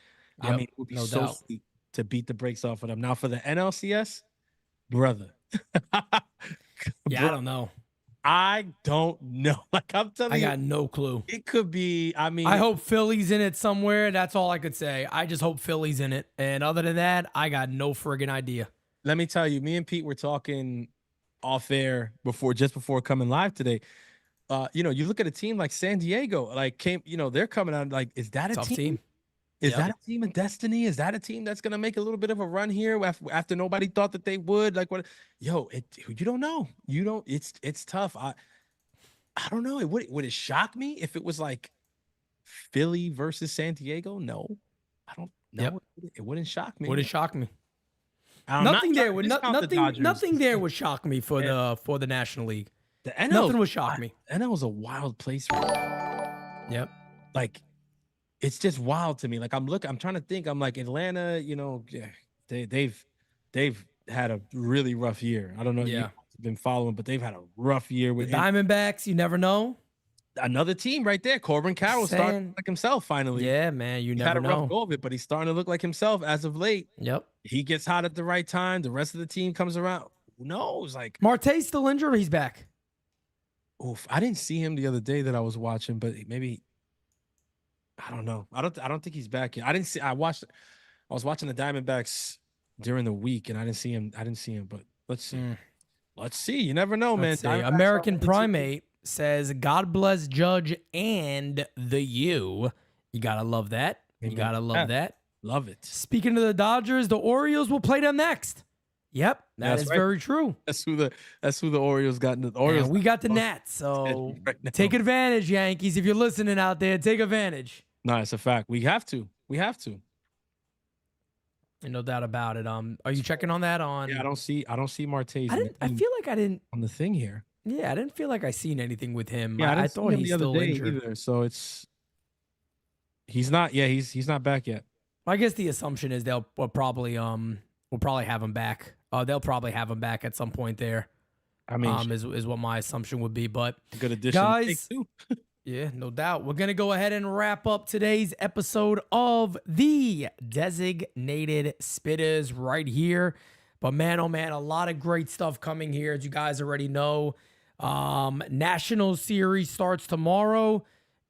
Yep, I mean, it would be no so doubt. sweet to beat the brakes off of them. Now for the NLCS, brother. Yeah, I don't know. I don't know. Like, I'm telling you, I got no clue. it could be. I mean, I hope Philly's in it somewhere. That's all I could say. I just hope Philly's in it. And other than that, I got no friggin' idea. let me tell you, me and Pete were talking off air just before coming live today. You look at a team like San Diego, they're coming out like, is that a Tough team? team. Is Yep. that a team of destiny? Is that a team that's gonna make a little bit of a run here after nobody thought that they would? Like, what? You don't know. You don't. It's tough. I don't know. Would it shock me if it was like Philly versus San Diego? No, I don't know. Yep. It wouldn't shock me. Wouldn't shock me. I'm Nothing not there trying would to discount the Dodgers. nothing there would shock me for the National League. The NL, Nothing would shock me. NL was a wild place right now. Yep. Like, it's just wild to me. Like, I'm trying to think. I'm like, Atlanta, they've had a really rough year. I don't know if Yeah. you've been following, but they've had a rough year The with Diamondbacks, you never know. another team right there. Corbin Carroll starting to look like himself finally. Yeah, man, you He had never a rough know. go of it, but he's starting to look like himself as of late. Yep. He gets hot at the right time. The rest of the team comes around. Who knows? Like, Marte's still injured or he's back? oof, I didn't see him the other day that I was watching, but maybe I don't know. I don't think he's back yet. I was watching the Diamondbacks during the week and I didn't see him, but let's see. Let's see. You never know, man. Let's see. Diamondbacks American are on the team. Primate says, God bless Judge and the U. You got to love that. You Amen. got to love that. Love it. Speaking of the Dodgers, the Orioles will play them next. Yep, That's is right. very true. That's who the Orioles got. The Orioles. And we got the Nats, so right now. take advantage, Yankees. If you're listening out there, take advantage. No, it's a fact. We have to. We have to. And no doubt about it. Are you checking on that? Yeah, I don't see Martes. I feel like I didn't. on the thing here. Yeah, I didn't feel like I seen anything with him. Yeah, I thought he's still injured. either. So he's not. Yeah, he's not back yet. I guess the assumption is we'll probably have him back. They'll probably have him back at some point there. I mean, is what my assumption would be. But good addition, guys. too. Yeah, no doubt. We're gonna go ahead and wrap up today's episode of the Designated Spittaz right here. But man, oh man, a lot of great stuff coming here, as you guys already know. National Series starts tomorrow.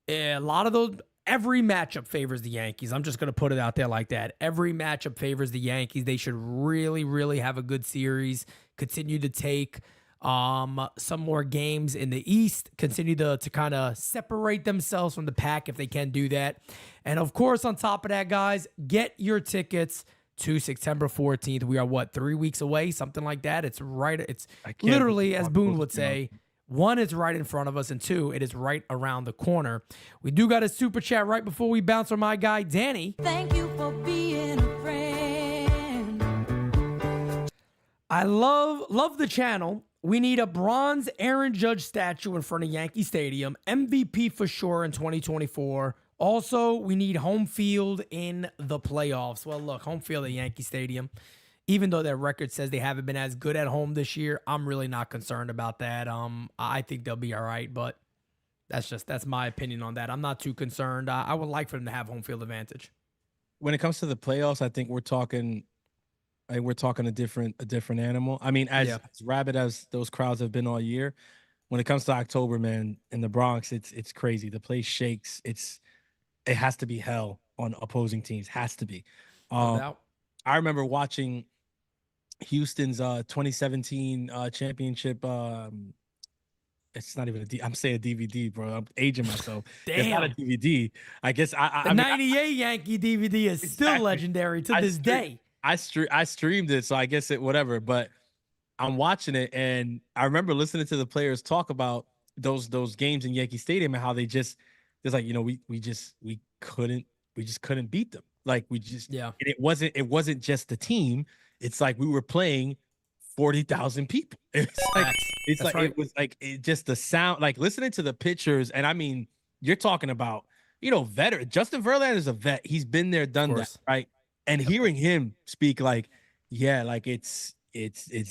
A lot of those. Every matchup favors the Yankees. I'm just going to put it out there like that. Every matchup favors the Yankees. They should really, really have a good series. Continue to take some more games in the East. Continue to kind of separate themselves from the pack if they can do that. And, of course, on top of that, guys, get your tickets to September 14th. We are, 3 weeks away? Something like that. It's right. It's literally, as Boone would say, one, it's right in front of us, and two, it is right around the corner. We do got a super chat right before we bounce from my guy, Danny. Thank you for being a friend. I love the channel. We need a bronze Aaron Judge statue in front of Yankee Stadium. MVP for sure in 2024. Also, we need home field in the playoffs. Well, look, home field at Yankee Stadium. Even though their record says they haven't been as good at home this year, I'm really not concerned about that. I think they'll be all right, but that's my opinion on that. I'm not too concerned. I would like for them to have home field advantage. When it comes to the playoffs, I think we're talking a different animal. I mean, as rabid as those crowds have been all year, when it comes to October, man, in the Bronx, it's crazy. The place shakes. It has to be hell on opposing teams. Has to be. No doubt. I remember watching Houston's 2017 championship. It's not even I'm saying a DVD, bro. I'm aging myself. Damn. It's not a DVD. I guess the 98 Yankee DVD is still legendary to this day. I streamed it, so I guess it whatever. But I'm watching it, and I remember listening to the players talk about those games in Yankee Stadium and how they just like, we just couldn't beat them. Like and it wasn't just the team. It's like we were playing 40,000 people. It was like just the sound, like listening to the pictures. And I mean, you're talking about, veteran. Justin Verlander is a vet. He's been there, done that, right? And hearing him speak, like, like it's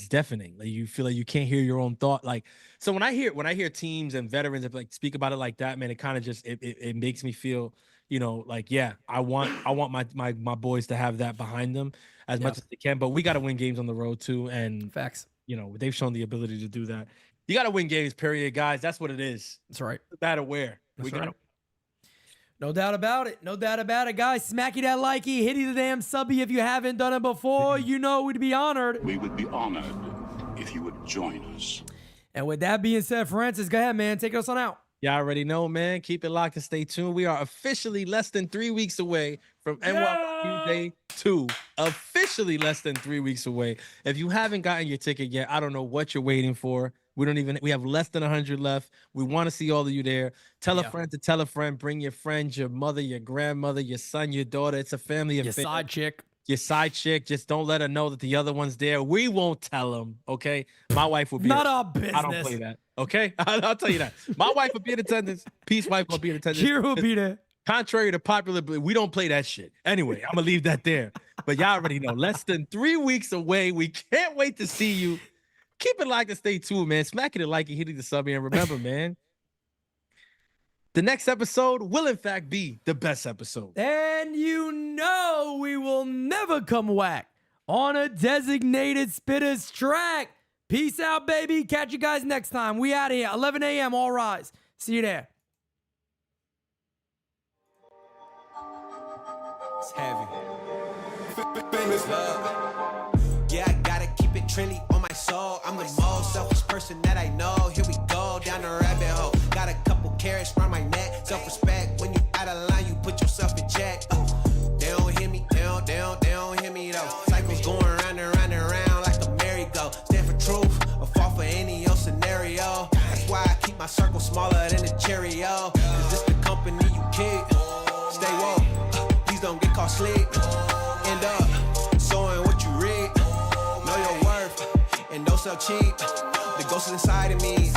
deafening. Like you feel like you can't hear your own thought. Like, so when I hear teams and veterans like speak about it like that, man, it kind of just it makes me feel, like, I want my boys to have that behind them as much as they can. But we got to win games on the road too. And facts. They've shown the ability to do that. You got to win games, period, guys. That's what it is. That's right. No matter where. That's right. No doubt about it. No doubt about it, guys. Smacky that likey, hitty the damn subby if you haven't done it before. We'd be honored. We would be honored if you would join us. And with that being said, Francis, go ahead, man. Take us on out. Y'all already know, man. Keep it locked and stay tuned. We are officially less than 3 weeks away from NYPD Day 2. Officially less than 3 weeks away. If you haven't gotten your ticket yet, I don't know what you're waiting for. We have less than 100 left. We want to see all of you there. Tell a friend to tell a friend. Bring your friends, your mother, your grandmother, your son, your daughter. It's a family affair. Your side chick. Your side chick. Just don't let her know that the other one's there. We won't tell them, okay? My wife will be not our business. I don't play that, okay? I'll tell you that. My wife will be in attendance. Peace wife will be in attendance. Cheer will be there. Contrary to popular belief, we don't play that shit. Anyway, I'm going to leave that there. But y'all already know. Less than 3 weeks away. We can't wait to see you. Keep it like and stay tuned, man. Smack it like and hitting the sub. And remember, man, the next episode will, in fact, be the best episode. And we will never come whack on a Designated Spittaz track. Peace out, baby. Catch you guys next time. We out of here. 11 a.m. All rise. See you there. It's heavy. Famous love. Yeah, I gotta keep it trendy on my soul. I'm the most selfish person that I know. Here we go down the rabbit hole. carrots around my neck. Self-respect, when you out of line, you put yourself in check. They don't hear me, they don't hear me though. Cycles going round and round and round like a merry-go. Stand for truth, or fall for any old scenario. That's why I keep my circle smaller than a Cheerio. Cause it's the company you keep. Stay woke, please don't get caught sleep. End up sowing what you reap. Know your worth, and don't sell cheap. The ghost is inside of me.